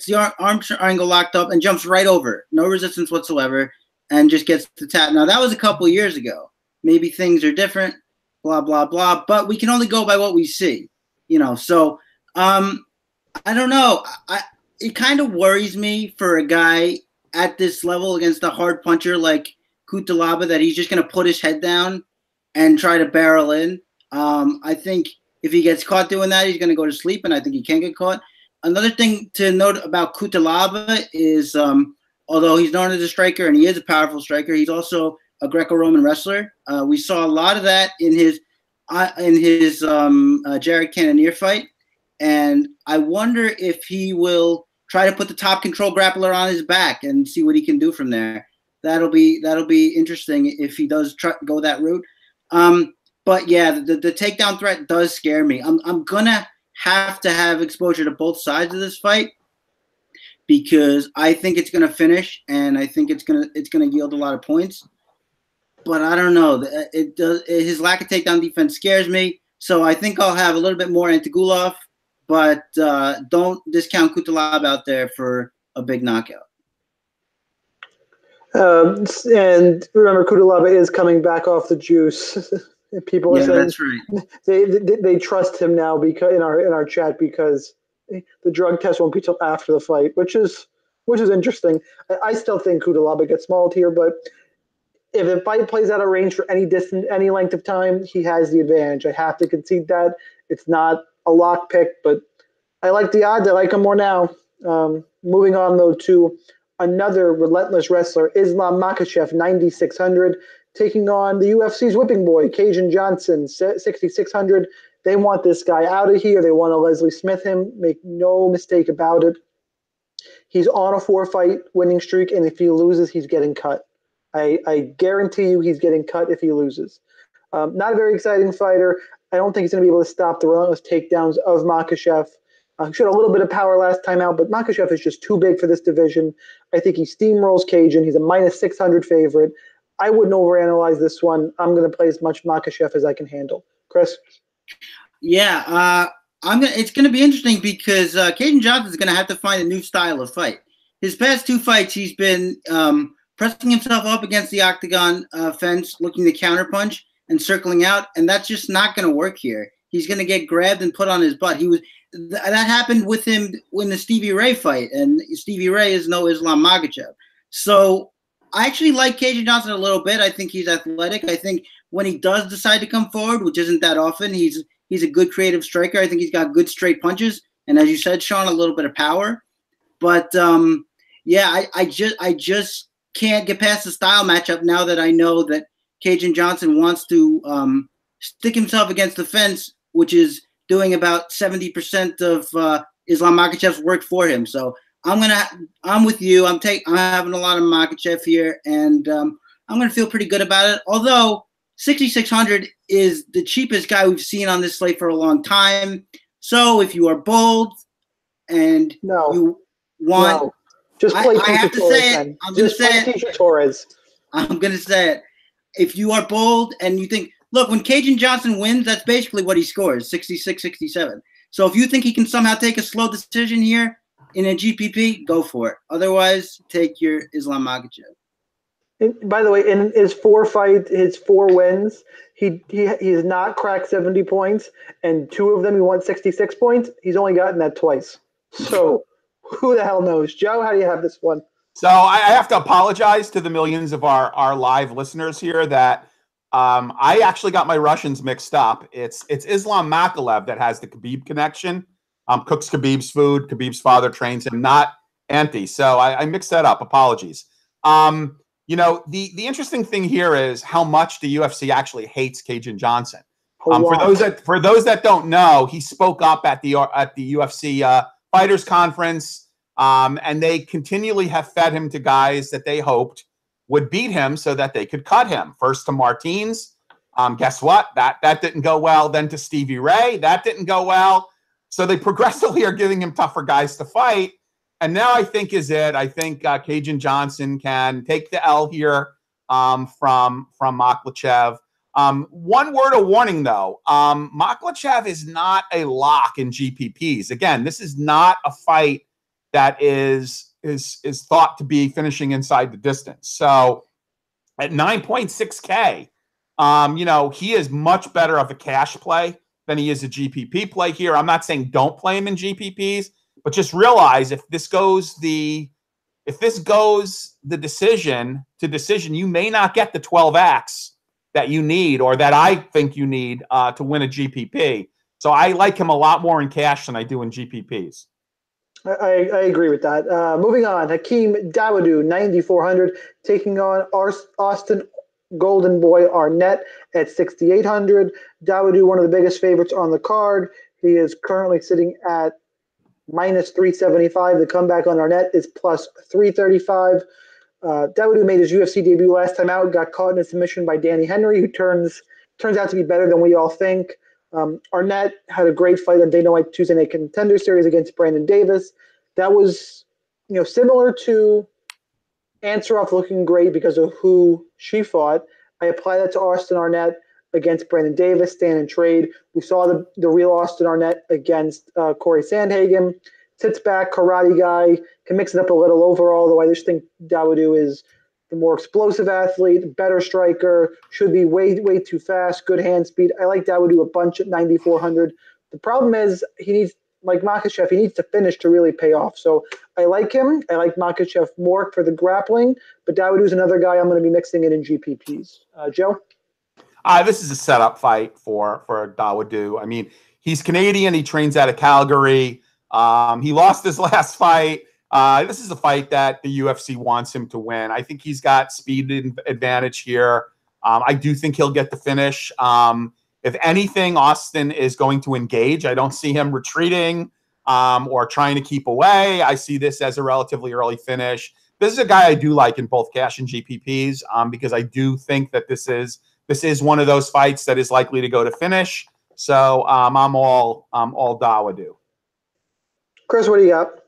[SPEAKER 3] the arm triangle locked up, and jumps right over, no resistance whatsoever, and just gets the tap. Now that was a couple years ago. Maybe things are different, blah blah blah. But we can only go by what we see, So I don't know. It kind of worries me for a guy at this level against a hard puncher like Cuțelaba that he's just going to put his head down and try to barrel in. I think if he gets caught doing that, he's going to go to sleep, and I think he can get caught. Another thing to note about Cuțelaba is, although he's known as a striker and he is a powerful striker, he's also a Greco-Roman wrestler. We saw a lot of that in his Jared Cannonier fight, and I wonder if he will try to put the top control grappler on his back and see what he can do from there. That'll be interesting if he does go that route. But yeah, the takedown threat does scare me. I'm gonna have to have exposure to both sides of this fight because I think it's gonna finish and I think it's gonna yield a lot of points. But I don't know. His lack of takedown defense scares me. So I think I'll have a little bit more Antigulov, but don't discount Cuțelaba out there for a big knockout.
[SPEAKER 1] And remember, Cuțelaba is coming back off the juice. People are saying
[SPEAKER 3] that's right.
[SPEAKER 1] They trust him now because in our chat because the drug test won't be till after the fight, which is interesting. I still think Cuțelaba gets mauled here, but if the fight plays out of range for any distance, any length of time, he has the advantage. I have to concede that. It's not a lock pick, but I like the odds. I like him more now. Moving on, though, to another relentless wrestler, Islam Makhachev, 9,600, taking on the UFC's whipping boy, Kajan Johnson, 6,600. They want this guy out of here. They want to Leslie Smith him. Make no mistake about it. He's on a 4-fight winning streak, and if he loses, he's getting cut. I guarantee you he's getting cut if he loses. Not a very exciting fighter. I don't think he's going to be able to stop the relentless takedowns of Makhachev. He showed a little bit of power last time out, but Makhachev is just too big for this division. I think he steamrolls Kajan. He's a -600 favorite. I wouldn't overanalyze this one. I'm going to play as much Makhachev as I can handle. Chris?
[SPEAKER 3] Yeah, it's going to be interesting because Kajan Johnson is going to have to find a new style of fight. His past 2 fights, he's been pressing himself up against the octagon fence, looking to counterpunch and circling out, and that's just not going to work here. He's going to get grabbed and put on his butt. That happened with him in the Stevie Ray fight, and Stevie Ray is no Islam Makhachev. So I actually like Kajan Johnson a little bit. I think he's athletic. I think when he does decide to come forward, which isn't that often, he's a good creative striker. I think he's got good straight punches, and as you said, Sean, a little bit of power. But yeah, I just can't get past the style matchup now that I know that Kajan Johnson wants to stick himself against the fence, which is doing about 70% of Islam Makhachev's work for him. So I'm with you. I'm having a lot of Makhachev here, and I'm gonna feel pretty good about it. Although 6,600 is the cheapest guy we've seen on this slate for a long time. So if you are bold and you want,
[SPEAKER 1] just play
[SPEAKER 3] I have to say it. I'm gonna say it.
[SPEAKER 1] Tecia Torres.
[SPEAKER 3] I'm gonna say it. If you are bold and you think, look, when Kajan Johnson wins, that's basically what he scores, 66, 67. So if you think he can somehow take a slow decision here in a GPP, go for it. Otherwise, take your Islam Makhachev.
[SPEAKER 1] By the way, in his 4 wins, he has not cracked 70 points, and 2 of them he won 66 points. He's only gotten that twice. So who the hell knows? Joe, how do you have this one?
[SPEAKER 2] So I have to apologize to the millions of our live listeners here that I actually got my Russians mixed up. It's Islam Makhachev that has the Khabib connection. Cooks Khabib's food. Khabib's father trains him, not Anti. So I mixed that up. Apologies. The interesting thing here is how much the UFC actually hates Kajan Johnson. For those that don't know, he spoke up at the UFC Fighters Conference, and they continually have fed him to guys that they hoped would beat him so that they could cut him. First to Martins. Guess what? That didn't go well. Then to Stevie Ray. That didn't go well. So they progressively are giving him tougher guys to fight. And now I think is it. I think Kajan Johnson can take the L here from Makhachev. One word of warning, though. Makhachev is not a lock in GPPs. Again, this is not a fight that is thought to be finishing inside the distance. So at 9.6K, he is much better of a cash play than he is a GPP play here. I'm not saying don't play him in GPPs, but just realize if this goes the decision to decision, you may not get the 12x that you need or that I think you need to win a GPP. So I like him a lot more in cash than I do in GPPs.
[SPEAKER 1] I agree with that. Moving on, Hakeem Dawodu, 9,400, taking on Austin Golden Boy Arnett at 6,800. Dawodu, one of the biggest favorites on the card. He is currently sitting at minus 375. The comeback on Arnett is plus 335. Dawodu made his UFC debut last time out, got caught in a submission by Danny Henry, who turns out to be better than we all think. Arnett had a great fight on Dana White Tuesday Night Contender Series against Brandon Davis. That was, similar to Ansaroff looking great because of who she fought. I apply that to Austin Arnett against Brandon Davis, stand and trade. We saw the real Austin Arnett against Corey Sandhagen. Sits back, karate guy, can mix it up a little overall, though I just think Dawodu is the more explosive athlete, better striker, should be way, way too fast, good hand speed. I like Dawodu a bunch at 9,400. The problem is he needs, like Makhachev, he needs to finish to really pay off. So I like him. I like Makhachev more for the grappling, but Dawodu's another guy I'm going to be mixing it in GPPs. Joe?
[SPEAKER 2] This is a setup fight for Dawodu. I mean, he's Canadian. He trains out of Calgary. He lost his last fight. This is a fight that the UFC wants him to win. I think he's got speed advantage here. I do think he'll get the finish. If anything, Austin is going to engage. I don't see him retreating or trying to keep away. I see this as a relatively early finish. This is a guy I do like in both cash and GPPs because I do think that this is one of those fights that is likely to go to finish. So I'm all Dawodu.
[SPEAKER 1] Chris, what do you got?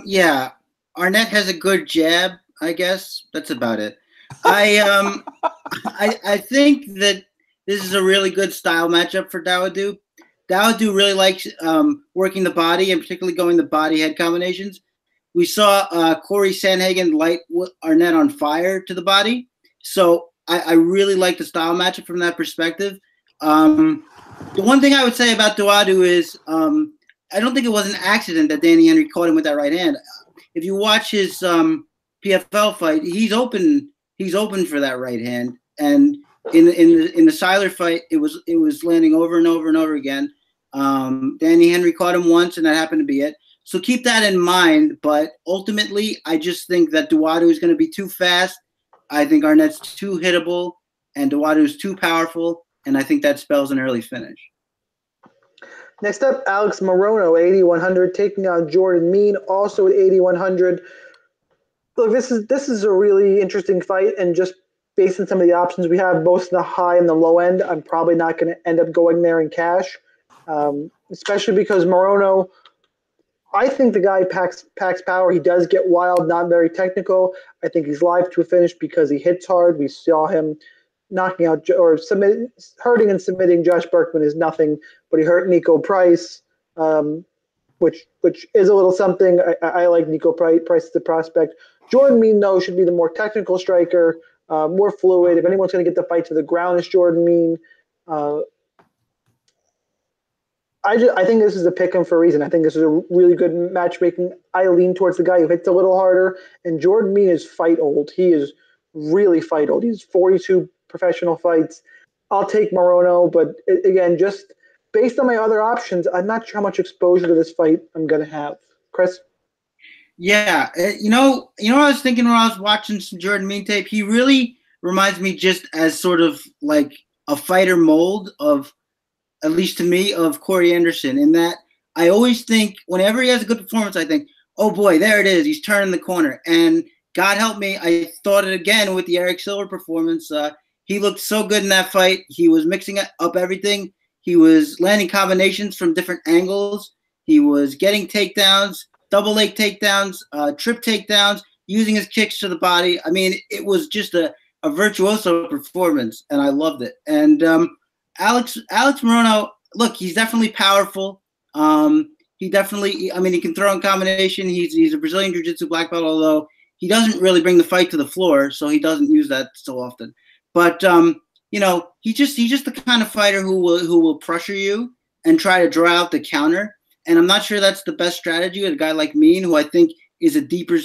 [SPEAKER 3] Yeah, Arnett has a good jab, I guess. That's about it. I think that this is a really good style matchup for Dawodu. Dawodu really likes working the body and particularly going the body-head combinations. We saw Corey Sandhagen light Arnett on fire to the body. So I really like the style matchup from that perspective. The one thing I would say about Dawodu is I don't think it was an accident that Danny Henry caught him with that right hand. If you watch his PFL fight, he's open for that right hand. And in the Seiler fight, it was landing over and over and over again. Danny Henry caught him once, and that happened to be it. So keep that in mind. But ultimately, I just think that Dawodu is going to be too fast. I think Arnett's too hittable, and Dawodu is too powerful, and I think that spells an early finish.
[SPEAKER 1] Next up, Alex Morono, 8,100, taking on Jordan Mein, also at 8,100. Look, this is a really interesting fight, and just based on some of the options we have, both the high and the low end, I'm probably not going to end up going there in cash, especially because Morono, I think the guy packs power. He does get wild, not very technical. I think he's live to a finish because he hits hard. We saw him knocking out or hurting and submitting Josh Berkman is nothing, but he hurt Nico Price, which is a little something. I like Nico Price as a prospect. Jordan Mein, though, should be the more technical striker, more fluid. If anyone's going to get the fight to the ground, it's Jordan Mein. I think this is a pick 'em for a reason. I think this is a really good matchmaking. I lean towards the guy who hits a little harder, and Jordan Mein is fight old. He is really fight old. He's 42 professional fights. I'll take Morono, but again, just based on my other options, I'm not sure how much exposure to this fight I'm going to have. Chris?
[SPEAKER 3] Yeah, you know what I was thinking when I was watching some Jordan Mein tape? He really reminds me just as sort of like a fighter mold of, at least to me, of Corey Anderson, in that I always think whenever he has a good performance, I think, oh boy, there it is. He's turning the corner. And God help me, I thought it again with the Eric Silver performance. He looked so good in that fight. He was mixing up everything. He was landing combinations from different angles. He was getting takedowns. double leg takedowns, trip takedowns, using his kicks to the body. I mean, it was just a virtuoso performance, and I loved it. And Alex Morono, look, he's definitely powerful. He definitely, I mean, he can throw in combination. He's a Brazilian Jiu-Jitsu black belt, although he doesn't really bring the fight to the floor, so he doesn't use that so often. But you know, he's just the kind of fighter who will pressure you and try to draw out the counter. And I'm not sure that's the best strategy with a guy like Mean, who I think is a deeper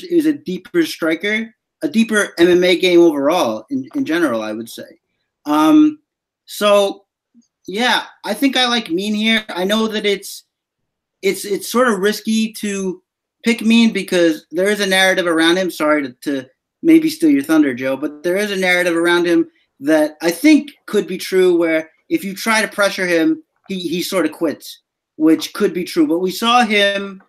[SPEAKER 3] striker, a deeper MMA game overall in general, I would say. So yeah, I think I like Mean here. I know that it's sort of risky to pick Mean because there is a narrative around him. Sorry to maybe steal your thunder, Joe, but there is a narrative around him that I think could be true, where if you try to pressure him, he sort of quits, which could be true. But we saw him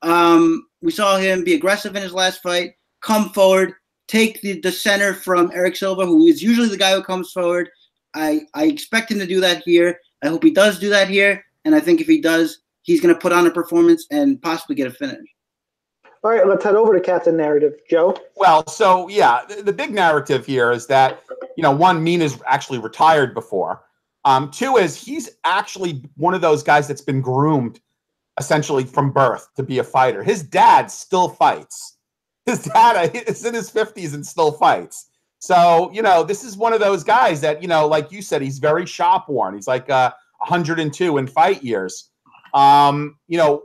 [SPEAKER 3] be aggressive in his last fight, come forward, take the center from Eric Silva, who is usually the guy who comes forward. I expect him to do that here. I hope he does do that here. And I think if he does, he's going to put on a performance and possibly get a finish.
[SPEAKER 1] All right, let's head over to Captain Narrative. Joe?
[SPEAKER 2] Well, so, yeah, the big narrative here is that, you know, one, Mean is actually retired before. Two is he's actually one of those guys that's been groomed essentially from birth to be a fighter. His dad still fights. His dad is in his 50s and still fights. So, you know, this is one of those guys that, you know, like you said, he's very shop worn. He's like 102 in fight years. You know,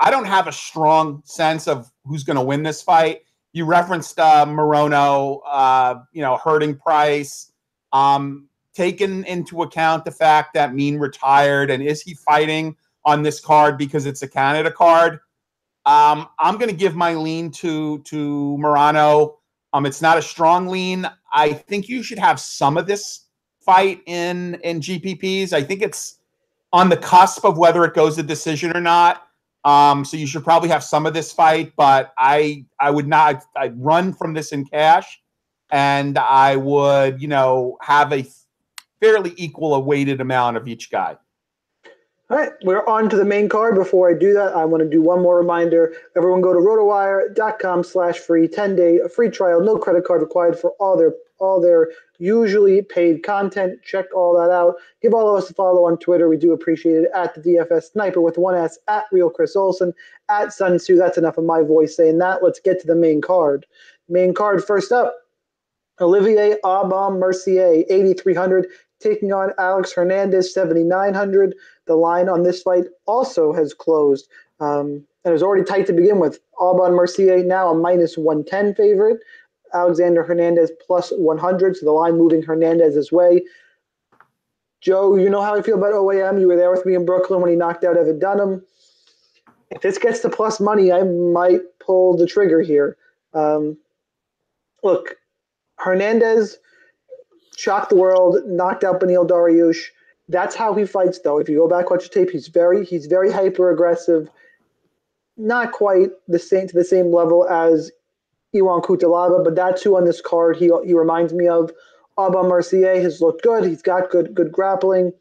[SPEAKER 2] I don't have a strong sense of who's going to win this fight. You referenced Morono, you know, hurting Price. Taken into account the fact that Mean retired, and is he fighting on this card because it's a Canada card? I'm going to give my lean to Morono. It's not a strong lean. I think you should have some of this fight in GPPs. I think it's on the cusp of whether it goes to decision or not. So you should probably have some of this fight, but I would not. I'd run from this in cash, and I would, you know, have a fairly equal a weighted amount of each guy.
[SPEAKER 1] All right, we're on to the main card. Before I do that, I want to do one more reminder. Everyone go to rotowire.com/free, 10-day free trial, no credit card required for all their usually paid content. Check all that out. Give all of us a follow on Twitter. We do appreciate it. At the DFS Sniper with one S, at Real Chris Olsen, at Sun Tzu. That's enough of my voice saying that. Let's get to the main card. Main card first up, Olivier Aubin-Mercier, 8,300, taking on Alex Hernandez, 7,900. The line on this fight also has closed and it was already tight to begin with. Aubin-Mercier now a -110 favorite. Alexander Hernandez plus 100, so the line moving Hernandez's way. Joe, you know how I feel about OAM. You were there with me in Brooklyn when he knocked out Evan Dunham. If this gets to plus money, I might pull the trigger here. Look, Hernandez shocked the world, knocked out Beneil Dariush. That's how he fights, though. If you go back watch the tape, he's very hyper aggressive. Not quite the same level as Iwan Cuțelaba, but that's who on this card he reminds me of. Aubin-Mercier has looked good. He's got good grappling.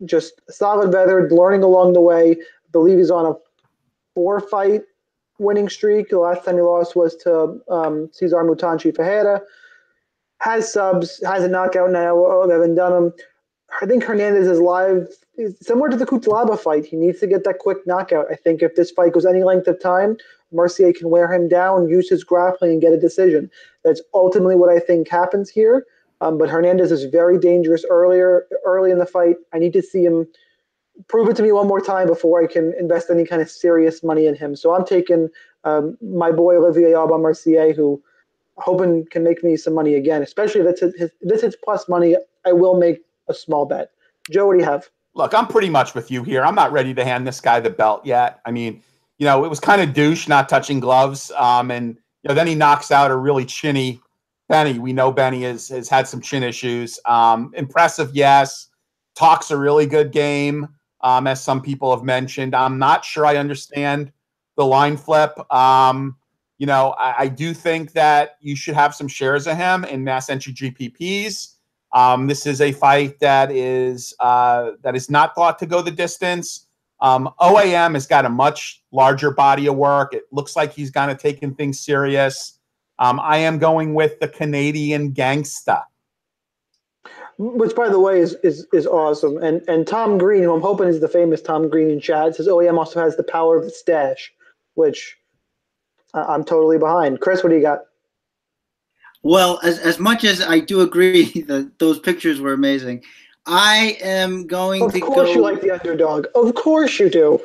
[SPEAKER 1] Just solid veteran, learning along the way. I believe he's on a 4-fight winning streak. The last time he lost was to Cesar Mutanchi Ferreira. Has subs, has a knockout now of Evan Dunham. I think Hernandez is live. Similar to the Cuțelaba fight, he needs to get that quick knockout. I think if this fight goes any length of time, Mercier can wear him down, use his grappling, and get a decision. That's ultimately what I think happens here. But Hernandez is very dangerous early in the fight. I need to see him prove it to me one more time before I can invest any kind of serious money in him. So I'm taking my boy Olivier Aubin-Mercier, who hoping can make me some money again, especially if this is plus money. I will make a small bet. Joe, what do you have?
[SPEAKER 2] Look, I'm pretty much with you here. I'm not ready to hand this guy the belt yet. I mean, you know, it was kind of douche not touching gloves. And, you know, then he knocks out a really chinny Benny. We know Benny has had some chin issues. Impressive, yes. Talks a really good game, as some people have mentioned. I'm not sure I understand the line flip. You know, I do think that you should have some shares of him in mass entry GPPs. This is a fight that is not thought to go the distance. OAM has got a much larger body of work. It looks like he's kind of taking things serious. I am going with the Canadian gangsta.
[SPEAKER 1] Which, by the way, is awesome. And Tom Green, who I'm hoping is the famous Tom Green in chat, says OAM also has the power of the stash, which I'm totally behind. Chris, what do you got?
[SPEAKER 3] Well, as much as I do agree that those pictures were amazing, I am going to go.
[SPEAKER 1] Of course you like the underdog. Of course you do.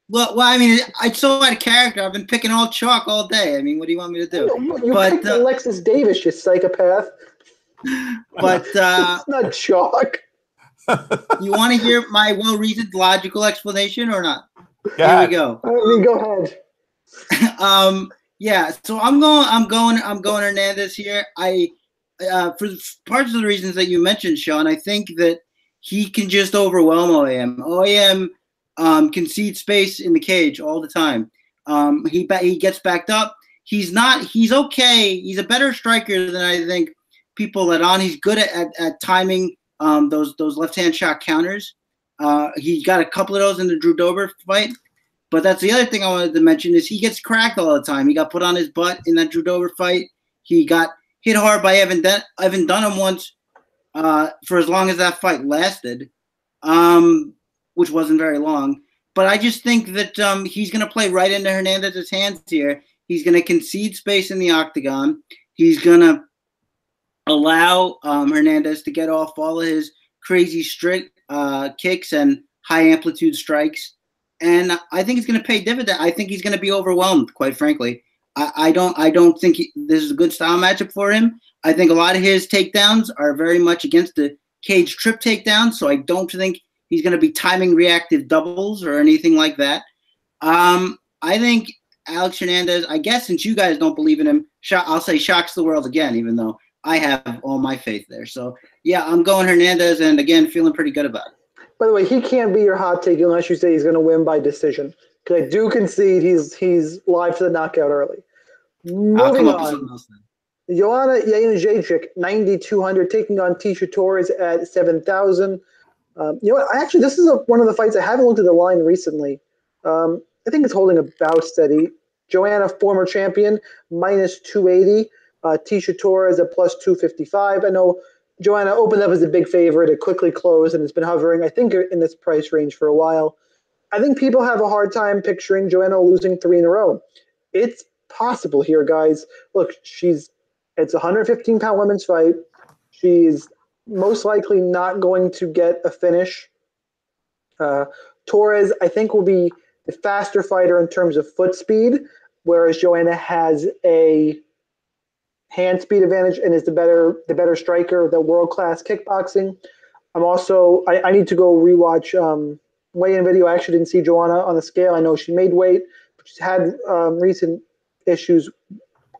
[SPEAKER 3] Well, I mean, it's so out of character. I've been picking all chalk all day. I mean, what do you want me to do?
[SPEAKER 1] You picked Alexis Davis, you psychopath.
[SPEAKER 3] But
[SPEAKER 1] it's not chalk.
[SPEAKER 3] You want to hear my well-reasoned, logical explanation or not?
[SPEAKER 2] Yeah.
[SPEAKER 3] Here we go.
[SPEAKER 1] I mean, go ahead.
[SPEAKER 3] Yeah. So I'm going Hernandez here. For parts of the reasons that you mentioned, Sean, I think that he can just overwhelm OAM. OAM concedes space in the cage all the time. He gets backed up. He's okay. He's a better striker than I think people let on. He's good at timing those left-hand shot counters. He got a couple of those in the Drew Dober fight. But that's the other thing I wanted to mention is he gets cracked all the time. He got put on his butt in that Drew Dober fight. He got hit hard by Evan Dunham once for as long as that fight lasted, which wasn't very long. But I just think that he's going to play right into Hernandez's hands here. He's going to concede space in the octagon. He's going to allow Hernandez to get off all of his crazy strict kicks and high-amplitude strikes. And I think it's going to pay dividend. I think he's going to be overwhelmed, quite frankly. I don't think this is a good style matchup for him. I think a lot of his takedowns are very much against the cage trip takedowns, so I don't think he's going to be timing reactive doubles or anything like that. I think Alex Hernandez, I guess since you guys don't believe in him, I'll say shocks the world again, even though I have all my faith there. So, yeah, I'm going Hernandez, and again, feeling pretty good about it.
[SPEAKER 1] By the way, he can't be your hot take unless you say he's going to win by decision. Because I do concede he's live to the knockout early. Moving on. Joanna Jędrzejczyk, 9,200, taking on Tecia Torres at 7,000. You know what? This is one of the fights I haven't looked at the line recently. I think it's holding about steady. Joanna, former champion, minus 280. Tecia Torres at plus 255. I know Joanna opened up as a big favorite. It quickly closed, and it's been hovering, I think, in this price range for a while. I think people have a hard time picturing Joanna losing 3 in a row. It's possible here, guys. Look, it's a 115-pound women's fight. She's most likely not going to get a finish. Torres, I think, will be the faster fighter in terms of foot speed, whereas Joanna has a hand speed advantage and is the better striker, the world-class kickboxing. I need to go rewatch weigh-in video. I actually didn't see Joanna on the scale. I know she made weight, but she's had recent issues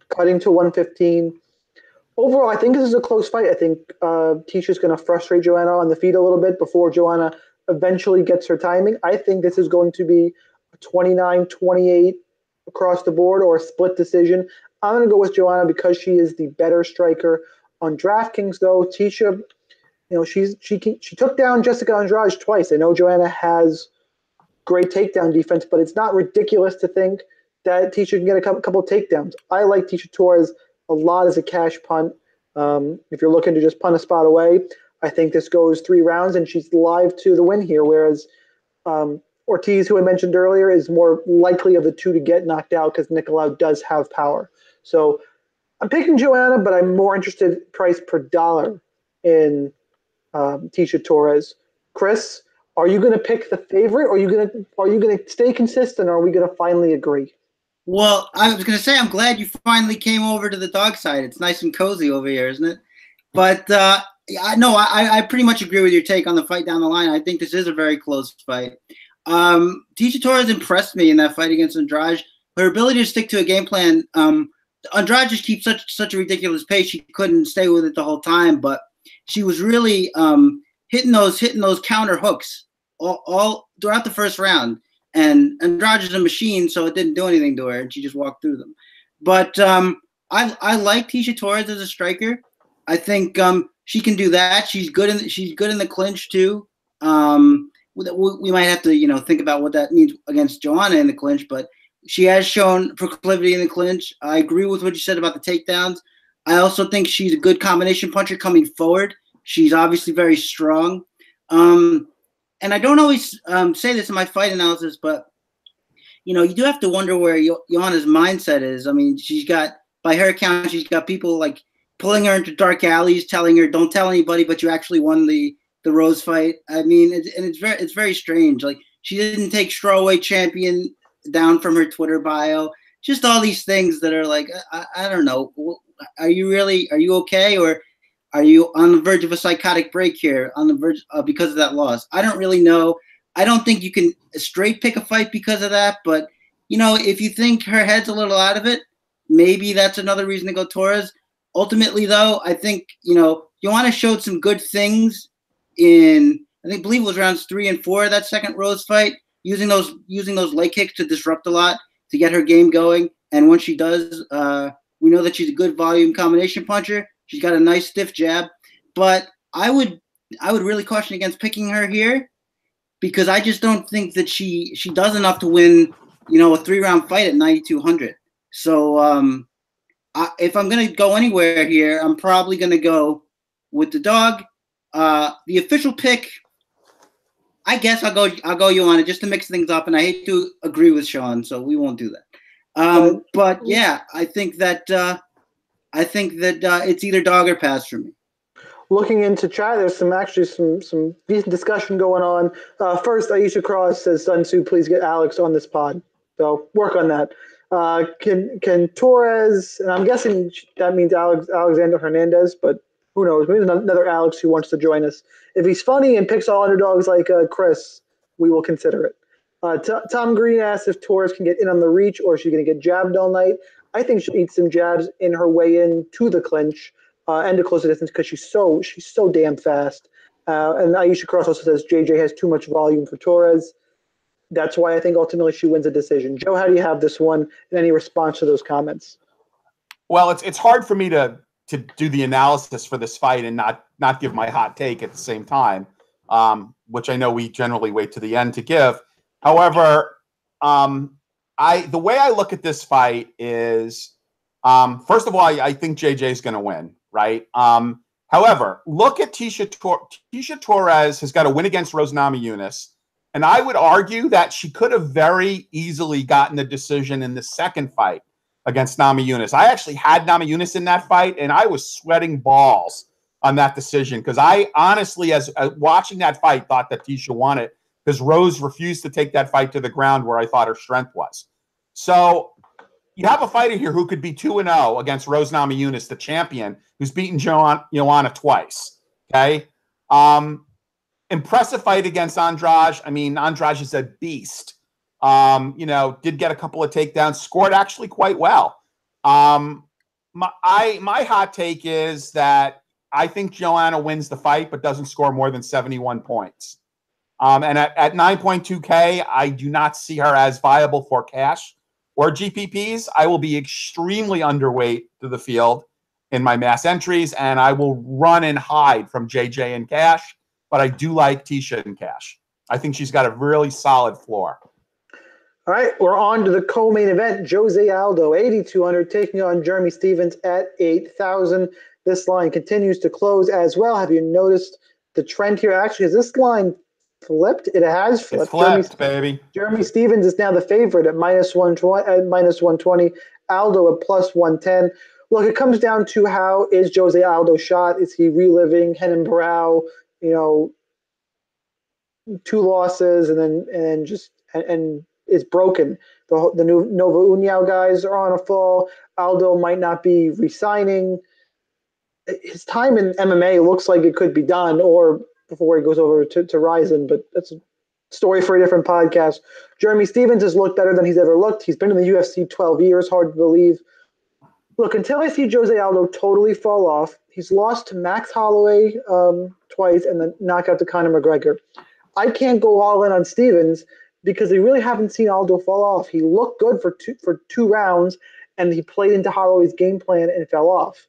[SPEAKER 1] cutting to 115. Overall, I think this is a close fight. I think Tecia's going to frustrate Joanna on the feet a little bit before Joanna eventually gets her timing. I think this is going to be a 29-28 across the board or a split decision. I'm going to go with Joanna because she is the better striker. On DraftKings, though, Tecia, she took down Jessica Andrade twice. I know Joanna has great takedown defense, but it's not ridiculous to think that Tecia can get a couple takedowns. I like Tecia Torres a lot as a cash punt. If you're looking to just punt a spot away, I think this goes 3 rounds, and she's live to the win here, whereas Ortiz, who I mentioned earlier, is more likely of the two to get knocked out because Nicolau does have power. So I'm picking Joanna, but I'm more interested price per dollar in Tecia Torres. Chris, are you going to pick the favorite, or are you going to stay consistent, or are we going to finally agree?
[SPEAKER 3] Well, I was going to say I'm glad you finally came over to the dog side. It's nice and cozy over here, isn't it? But I pretty much agree with your take on the fight down the line. I think this is a very close fight. Tecia Torres impressed me in that fight against Andrade. Her ability to stick to a game plan. Andrade just keeps such a ridiculous pace. She couldn't stay with it the whole time, but she was really hitting those counter hooks all throughout the first round. And Andrade is a machine, so it didn't do anything to her, and she just walked through them. But I like Tecia Torres as a striker. I think she can do that. She's good in the clinch too. we might have to, think about what that means against Joanna in the clinch, but she has shown proclivity in the clinch. I agree with what you said about the takedowns. I also think she's a good combination puncher coming forward. She's obviously very strong. And I don't always say this in my fight analysis, but, you do have to wonder where Joanna's mindset is. I mean, by her account, she's got people like pulling her into dark alleys, telling her, don't tell anybody, but you actually won the Rose fight. I mean, it's very strange. Like, she didn't take strawweight champion down from her Twitter bio. Just all these things that are like, I don't know. Are you okay? Or are you on the verge of a psychotic break here on the verge because of that loss? I don't really know. I don't think you can straight pick a fight because of that. But, if you think her head's a little out of it, maybe that's another reason to go Torres. Ultimately, though, I think, Joanna showed some good things in, I believe it was rounds 3 and 4 of that second Rose fight, using those leg kicks to disrupt a lot, to get her game going. And when she does, we know that she's a good volume combination puncher. She's got a nice stiff jab. But I would really caution against picking her here, because I just don't think that she does enough to win, a 3-round fight at 9,200. So if I'm going to go anywhere here, I'm probably going to go with the dog. The official pick, I guess I'll go Joanna just to mix things up, and I hate to agree with Sean, so we won't do that. But yeah, I think that it's either dog or pass for me.
[SPEAKER 1] Looking into chat, there's some decent discussion going on. First, Aisha Cross says, Sun Tzu, please get Alex on this pod. So work on that. Can Torres, and I'm guessing that means Alexander Hernandez, but who knows? Maybe another Alex who wants to join us. If he's funny and picks all underdogs like Chris, we will consider it. Tom Green asks if Torres can get in on the reach, or is she going to get jabbed all night. I think she'll eat some jabs in her way in to the clinch and to close the distance, because she's so damn fast. And Aisha Cross also says JJ has too much volume for Torres. That's why I think ultimately she wins a decision. Joe, how do you have this one, and any response to those comments?
[SPEAKER 2] Well, it's hard for me to do the analysis for this fight and not give my hot take at the same time, which I know we generally wait to the end to give. However, the way I look at this fight is, first of all, I think JJ is going to win, right? However, look at Tecia Torres has got a win against Rose Namajunas. And I would argue that she could have very easily gotten the decision in the second fight against Namajunas. I actually had Namajunas in that fight, and I was sweating balls on that decision, because I honestly, as watching that fight, thought that Tecia won it, because Rose refused to take that fight to the ground where I thought her strength was. So you have a fighter here who could be 2-0 against Rose Namajunas, the champion, who's beaten Joanna twice. Okay. Impressive fight against Andrade. I mean, Andrade is a beast. Did get a couple of takedowns, scored actually quite well. My hot take is that I think Joanna wins the fight, but doesn't score more than 71 points. And at 9.2K, I do not see her as viable for cash or GPPs. I will be extremely underweight to the field in my mass entries, and I will run and hide from JJ in cash. But I do like Tecia in cash. I think she's got a really solid floor.
[SPEAKER 1] All right, we're on to the co-main event. Jose Aldo, 8,200, taking on Jeremy Stephens at 8,000. This line continues to close as well. Have you noticed the trend here? Actually, has this line flipped? It has flipped.
[SPEAKER 2] It's flipped, baby.
[SPEAKER 1] Jeremy Stephens is now the favorite at -120. Aldo at +110. Look, it comes down to how is Jose Aldo shot? Is he reliving Renan Barão? 2 losses and is broken. The new Nova União guys are on a fall. Aldo might not be re-signing. His time in MMA looks like it could be done, or before he goes over to Ryzen, but that's a story for a different podcast. Jeremy Stephens has looked better than he's ever looked. He's been in the UFC 12 years, hard to believe. Look, until I see Jose Aldo totally fall off, he's lost to Max Holloway twice and then knockout to Conor McGregor. I can't go all in on Stephens because we really haven't seen Aldo fall off. He looked good for two rounds, and he played into Holloway's game plan and fell off.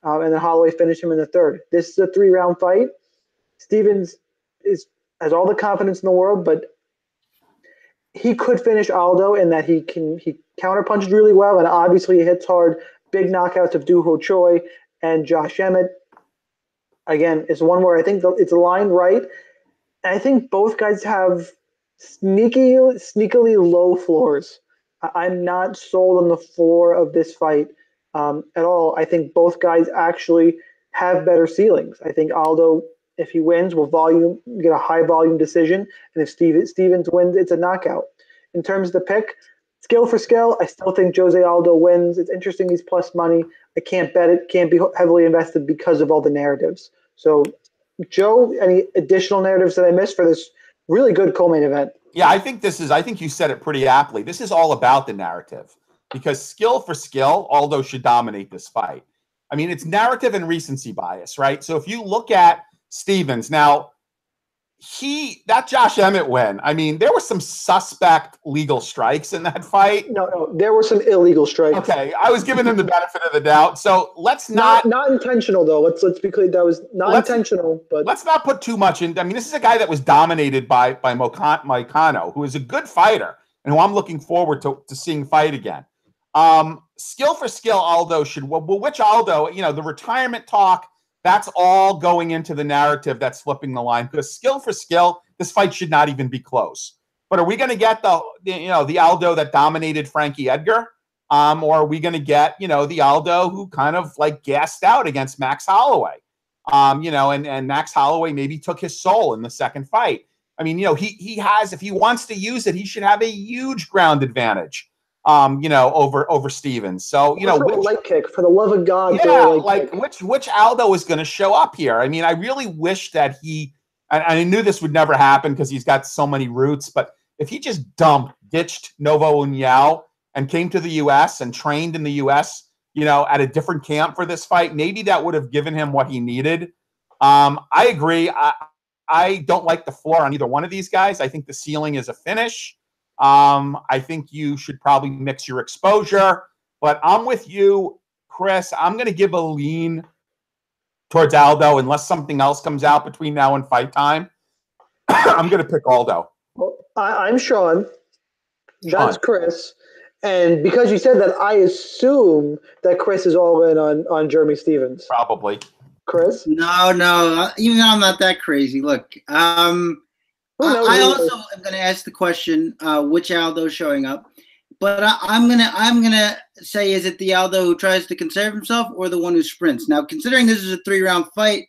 [SPEAKER 1] And then Holloway finished him in the third. This is a 3-round fight. Stephens is has all the confidence in the world, but he could finish Aldo in that he counterpunches really well, and obviously he hits hard. Big knockouts of Doo Ho Choi and Josh Emmett. Again, it's one where I think it's aligned right. And I think both guys have sneakily low floors. I'm not sold on the floor of this fight at all. I think both guys actually have better ceilings. I think Aldo, if he wins, will get a high volume decision, and if Stevens wins, it's a knockout. In terms of the pick, skill for skill, I still think Jose Aldo wins. It's interesting he's plus money. I can't bet it. Can't be heavily invested because of all the narratives. So, Joe, any additional narratives that I missed for this really good co-main event?
[SPEAKER 2] Yeah, I think you said it pretty aptly. This is all about the narrative because skill for skill, Aldo should dominate this fight. I mean, it's narrative and recency bias, right? So if you look at Stevens, now, that Josh Emmett win, I mean, there were some suspect legal strikes in that fight.
[SPEAKER 1] No, there were some illegal strikes.
[SPEAKER 2] Okay, I was giving him the benefit of the doubt. So let's not
[SPEAKER 1] intentional though. Let's be clear, that was not intentional. But
[SPEAKER 2] let's not put too much in. I mean, this is a guy that was dominated by Moicano, who is a good fighter and who I'm looking forward to seeing fight again. Skill for skill, Aldo should. Well, which Aldo? The retirement talk. That's all going into the narrative that's flipping the line. Because skill for skill, this fight should not even be close. But are we going to get the Aldo that dominated Frankie Edgar? Or are we going to get, the Aldo who kind of like gassed out against Max Holloway? And Max Holloway maybe took his soul in the second fight. I mean, he has, if he wants to use it, he should have a huge ground advantage. Over Stevens. So, which
[SPEAKER 1] leg kick, for the love of God.
[SPEAKER 2] Yeah, which Aldo is going to show up here? I mean, I really wish that I knew this would never happen because he's got so many roots, but if he just ditched Novo União and came to the U.S. and trained in the U.S., at a different camp for this fight, maybe that would have given him what he needed. I agree. I don't like the floor on either one of these guys. I think the ceiling is a finish. I think you should probably mix your exposure, but I'm with you, Chris. I'm going to give a lean towards Aldo unless something else comes out between now and fight time. I'm going to pick Aldo.
[SPEAKER 1] Well, I'm Sean. That's Chris. And because you said that, I assume that Chris is all in on Jeremy Stevens.
[SPEAKER 2] Probably.
[SPEAKER 1] Chris?
[SPEAKER 3] No. Even though I'm not that crazy. Look, I also am going to ask the question, which Aldo is showing up, but I'm gonna say, is it the Aldo who tries to conserve himself or the one who sprints? Now, considering this is a 3-round fight,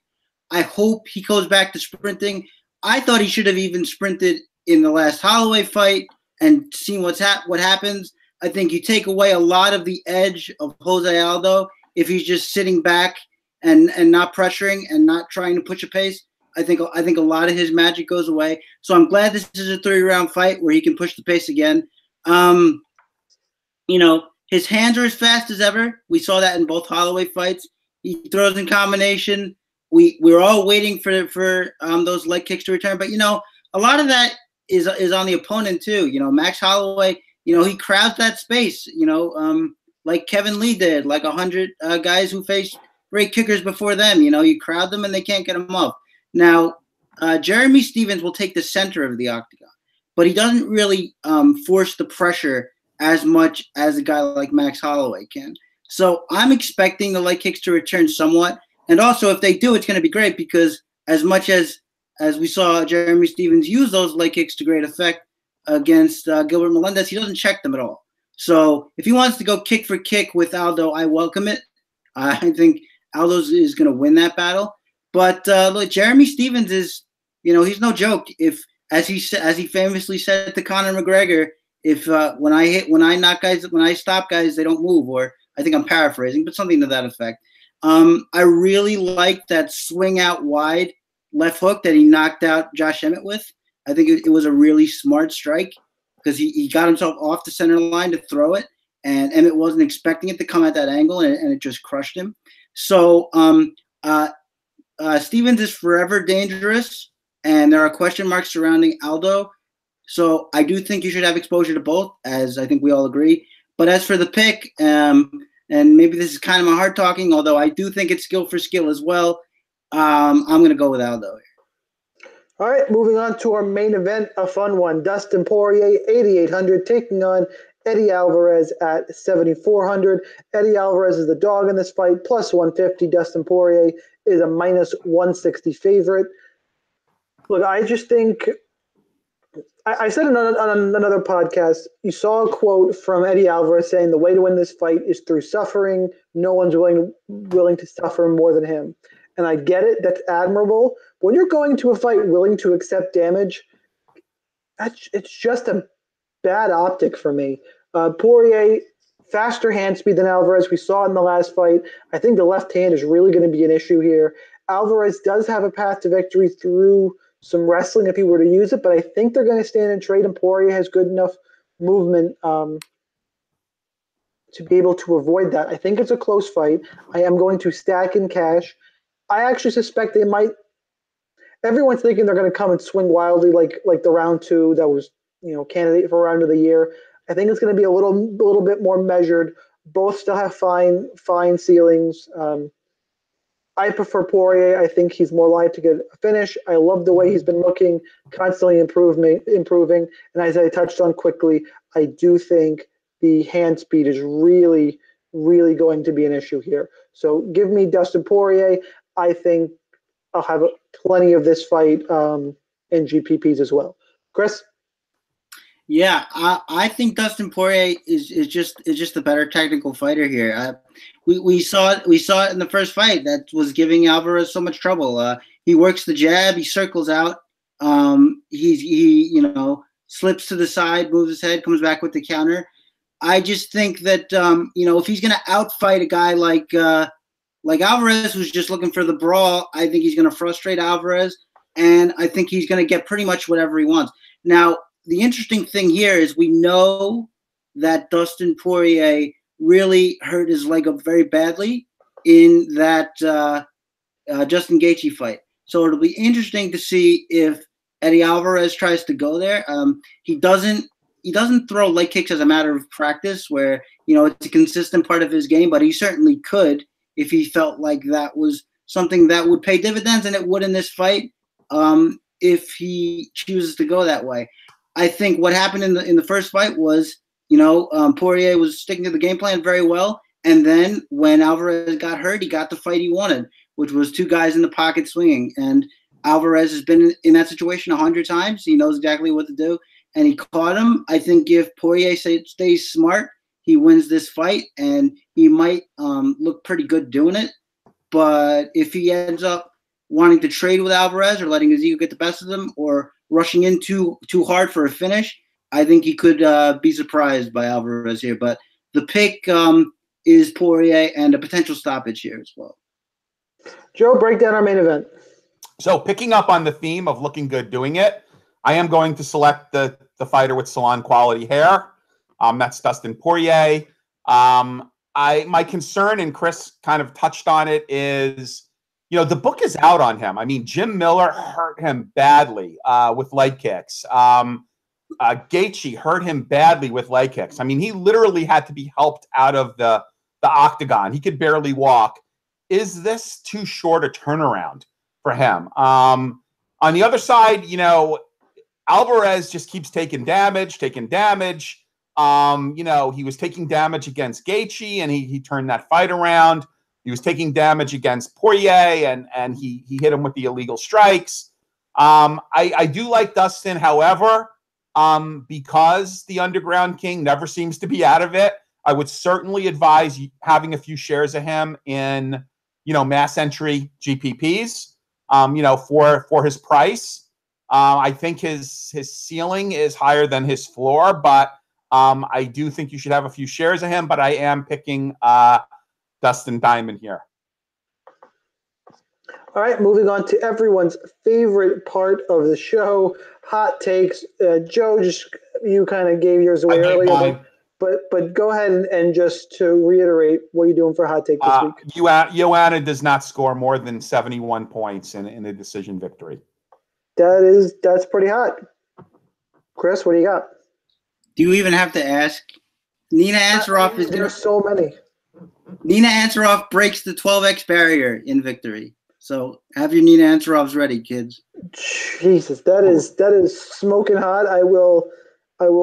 [SPEAKER 3] I hope he goes back to sprinting. I thought he should have even sprinted in the last Holloway fight and seen what happens. I think you take away a lot of the edge of Jose Aldo if he's just sitting back and not pressuring and not trying to push a pace. I think a lot of his magic goes away. So I'm glad this is a 3-round fight where he can push the pace again. His hands are as fast as ever. We saw that in both Holloway fights. He throws in combination. We're all waiting for those leg kicks to return. But a lot of that is on the opponent too. Max Holloway. He crowds that space. Like Kevin Lee did, like 100 guys who faced great kickers before them. You crowd them and they can't get them up. Now, Jeremy Stevens will take the center of the octagon, but he doesn't really force the pressure as much as a guy like Max Holloway can. So I'm expecting the leg kicks to return somewhat. And also, if they do, it's going to be great because as much as we saw Jeremy Stevens use those leg kicks to great effect against Gilbert Melendez, he doesn't check them at all. So if he wants to go kick for kick with Aldo, I welcome it. I think Aldo is going to win that battle. But look, Jeremy Stevens is, he's no joke. If, as he famously said to Conor McGregor, if when I stop guys, they don't move. Or I think I'm paraphrasing, but something to that effect. I really like that swing out wide left hook that he knocked out Josh Emmett with. I think it was a really smart strike because he got himself off the center line to throw it, and Emmett wasn't expecting it to come at that angle, and it just crushed him. So Stevens is forever dangerous, and there are question marks surrounding Aldo. So I do think you should have exposure to both, as I think we all agree. But as for the pick, and maybe this is kind of my heart talking, although I do think it's skill for skill as well, I'm going to go with Aldo here.
[SPEAKER 1] All right, moving on to our main event, a fun one. Dustin Poirier, 8,800, taking on Eddie Alvarez at 7,400. Eddie Alvarez is the dog in this fight, plus 150. Dustin Poirier is a minus 160 favorite. Look, I just think, I said on another podcast, you saw a quote from Eddie Alvarez saying the way to win this fight is through suffering. No one's willing to suffer more than him. And I get it, that's admirable. When you're going to a fight willing to accept damage, it's just a bad optic for me. Poirier, faster hand speed than Alvarez. We saw it in the last fight. I think the left hand is really going to be an issue here. Alvarez does have a path to victory through some wrestling if he were to use it, but I think they're going to stand and trade, and Poirier has good enough movement to be able to avoid that. I think it's a close fight. I am going to stack in cash. I actually suspect they might. Everyone's thinking they're going to come and swing wildly, like the round two that was, candidate for round of the year. I think it's going to be a little bit more measured. Both still have fine ceilings. I prefer Poirier. I think he's more likely to get a finish. I love the way he's been looking, constantly improving. And as I touched on quickly, I do think the hand speed is really, really going to be an issue here. So give me Dustin Poirier. I think I'll have plenty of this fight in GPPs as well. Chris?
[SPEAKER 3] Yeah, I think Dustin Poirier is just the better technical fighter here. We saw it in the first fight that was giving Alvarez so much trouble. He works the jab, he circles out, he slips to the side, moves his head, comes back with the counter. I just think that if he's gonna outfight a guy like Alvarez, who's just looking for the brawl, I think he's gonna frustrate Alvarez, and I think he's gonna get pretty much whatever he wants. Now, the interesting thing here is we know that Dustin Poirier really hurt his leg up very badly in that Justin Gaethje fight. So it'll be interesting to see if Eddie Alvarez tries to go there. He doesn't throw leg kicks as a matter of practice where, it's a consistent part of his game, but he certainly could if he felt like that was something that would pay dividends, and it would in this fight if he chooses to go that way. I think what happened in the first fight was, Poirier was sticking to the game plan very well, and then when Alvarez got hurt, he got the fight he wanted, which was two guys in the pocket swinging. And Alvarez has been in that situation 100 times. He knows exactly what to do, and he caught him. I think if Poirier stays smart, he wins this fight, and he might look pretty good doing it. But if he ends up wanting to trade with Alvarez or letting his ego get the best of him or rushing in too hard for a finish, I think he could be surprised by Alvarez here. But the pick is Poirier and a potential stoppage here as well.
[SPEAKER 1] Joe, break down our main event.
[SPEAKER 2] So picking up on the theme of looking good doing it, I am going to select the fighter with salon quality hair. That's Dustin Poirier. My concern, and Chris kind of touched on it, is the book is out on him. I mean, Jim Miller hurt him badly with leg kicks. Gaethje hurt him badly with leg kicks. I mean, he literally had to be helped out of the octagon. He could barely walk. Is this too short a turnaround for him? On the other side, Alvarez just keeps taking damage. He was taking damage against Gaethje, and he turned that fight around. He was taking damage against Poirier, and he hit him with the illegal strikes. I do like Dustin, however, because the Underground King never seems to be out of it. I would certainly advise having a few shares of him in, mass entry GPPs, for his price. I think his ceiling is higher than his floor, but I do think you should have a few shares of him. But I am picking Dustin Diamond here.
[SPEAKER 1] All right, moving on to everyone's favorite part of the show, hot takes. Joe, you kind of gave yours away earlier, but go ahead and just to reiterate, what are you doing for hot take this week?
[SPEAKER 2] Joanna does not score more than 71 points in a decision victory.
[SPEAKER 1] That's pretty hot. Chris, what do you got?
[SPEAKER 3] Do you even have to ask? Nina Ansaroff is
[SPEAKER 1] There's so many.
[SPEAKER 3] Nina Ansaroff breaks the 12x barrier in victory. So have your Nina Ansaroffs ready, kids.
[SPEAKER 1] Jesus, that is smoking hot. I will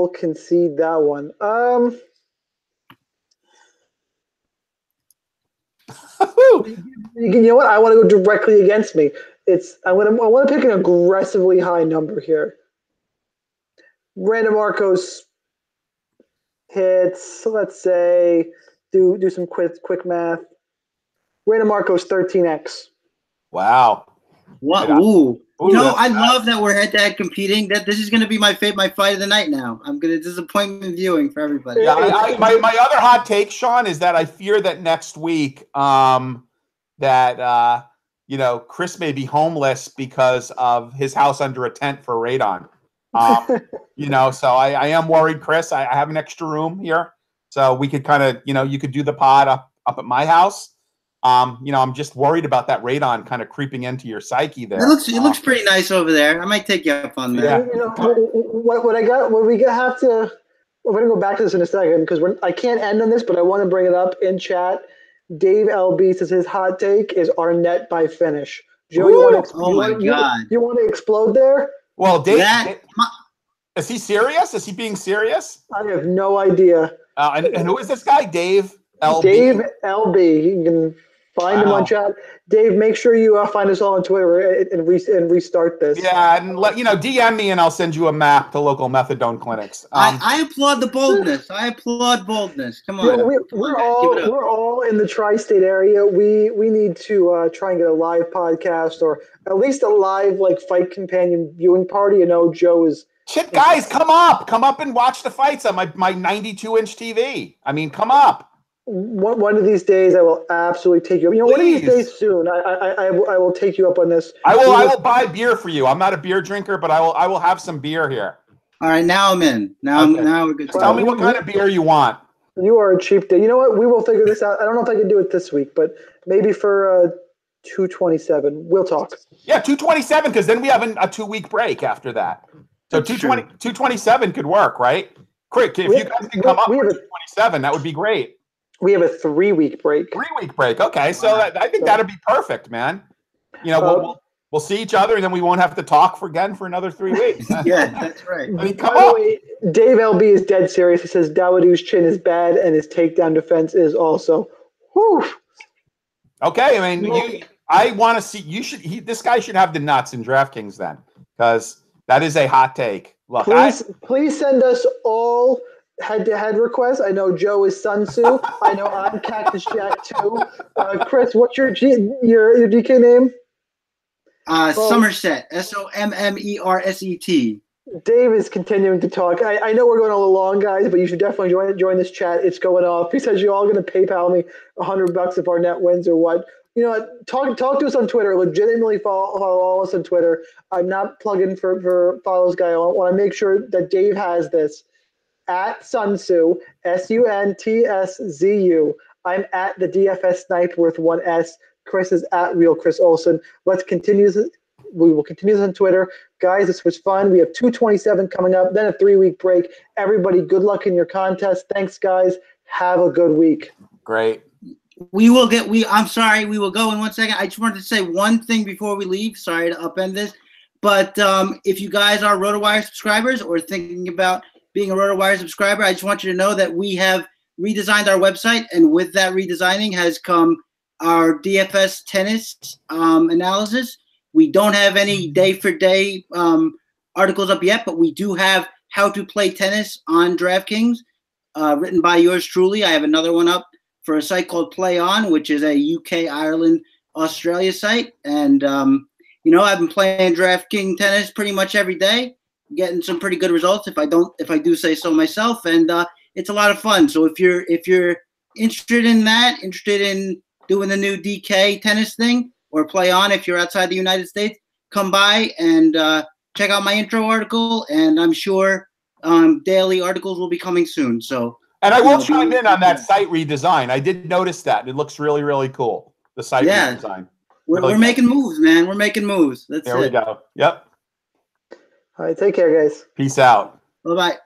[SPEAKER 1] concede that one. You know what? I want to go directly against me. I want to pick an aggressively high number here. Randa Markos hits. Let's say do some quick math. Randa Markos 13x.
[SPEAKER 2] Wow.
[SPEAKER 3] What? Ooh. I love that we're head-to-head competing. That this is going to be my fight of the night now. I'm going to disappointment viewing for everybody.
[SPEAKER 2] Yeah, my other hot take, Sean, is that I fear that next week Chris may be homeless because of his house under a tent for radon. So I am worried, Chris. I have an extra room here, so we could kind of, you could do the pod up at my house. I'm just worried about that radon kind of creeping into your psyche there.
[SPEAKER 3] It looks pretty nice over there. I might take you up on that.
[SPEAKER 2] Yeah.
[SPEAKER 1] We're going to go back to this in a second because I can't end on this, but I want to bring it up in chat. Dave LB says his hot take is Arnett by finish. Joe, you want to explode there?
[SPEAKER 2] Well, Dave, is he serious? Is he being serious?
[SPEAKER 1] I have no idea.
[SPEAKER 2] And who is this guy? Dave LB?
[SPEAKER 1] Dave LB. You can find him on chat. Dave, make sure you find us all on Twitter and restart this.
[SPEAKER 2] Yeah, and DM me and I'll send you a map to local methadone clinics.
[SPEAKER 3] I applaud the boldness. Come on.
[SPEAKER 1] We're all in the tri-state area. We need to try and get a live podcast or at least a live fight companion viewing party. Joe is.
[SPEAKER 2] Shit, guys, come up and watch the fights on my 92-inch TV. I mean, come up.
[SPEAKER 1] One of these days, I will absolutely take you up. One of these days soon, I will take you up on this.
[SPEAKER 2] I will buy beer for you. I'm not a beer drinker, but I will have some beer here.
[SPEAKER 3] All right, now I'm in. Now we're good.
[SPEAKER 2] Tell me what kind of beer you want.
[SPEAKER 1] You are a cheap date. You know what? We will figure this out. I don't know if I can do it this week, but maybe for 227, we'll talk.
[SPEAKER 2] Yeah, 227, because then we have a 2-week break after that. So 227 could work, right? Quick, if you guys can come up with 227, that would be great.
[SPEAKER 1] We have a 3-week break.
[SPEAKER 2] 3-week break. Okay, so I think that'd be perfect, man. We'll see each other, and then we won't have to talk again for another 3 weeks.
[SPEAKER 3] Yeah, that's right.
[SPEAKER 2] I mean, come on.
[SPEAKER 1] Dave LB is dead serious. He says Dawodu's chin is bad, and his takedown defense is also. Whew.
[SPEAKER 2] Okay, I mean, I want to see. This guy should have the nuts in DraftKings then, because that is a hot take. Look,
[SPEAKER 1] please send us all head-to-head requests. I know Joe is Sun Tzu. I know I'm Cactus Jack too. Chris, what's your DK name?
[SPEAKER 3] Somerset. SOMMERSET.
[SPEAKER 1] Dave is continuing to talk. I know we're going a little long, guys, but you should definitely join this chat. It's going off. He says you're all going to PayPal me $100 if Arnett wins or what. Talk to us on Twitter. Legitimately follow all us on Twitter. I'm not plugging for follows guy. I want to make sure that Dave has this. At Sun Tzu, SUNTSZU. I'm at the DFS Snipe with 1 S. Chris is at Real Chris Olsen. Let's continue this. We will continue this on Twitter. Guys, this was fun. We have 227 coming up, then a 3-week break. Everybody, good luck in your contest. Thanks, guys. Have a good week.
[SPEAKER 2] Great.
[SPEAKER 3] I'm sorry, we will go in 1 second. I just wanted to say one thing before we leave. Sorry to upend this. But if you guys are RotoWire subscribers or thinking about being a RotoWire subscriber, I just want you to know that we have redesigned our website, and with that redesigning has come our DFS tennis analysis. We don't have any day-for-day articles up yet, but we do have how to play tennis on DraftKings, written by yours truly. I have another one up for a site called Play On, which is a UK, Ireland, Australia site. And, I've been playing DraftKings tennis pretty much every day, getting some pretty good results if I do say so myself. And it's a lot of fun. So if you're interested in that, interested in doing the new DK tennis thing, or Play On if you're outside the United States, come by and check out my intro article. And I'm sure daily articles will be coming soon. So,
[SPEAKER 2] and I will chime in on that site redesign. I did notice that. It looks really, really cool. The site redesign.
[SPEAKER 3] We're making moves, man. We're making moves. There we
[SPEAKER 2] go. Yep.
[SPEAKER 1] All right. Take care, guys.
[SPEAKER 2] Peace out.
[SPEAKER 3] Bye-bye.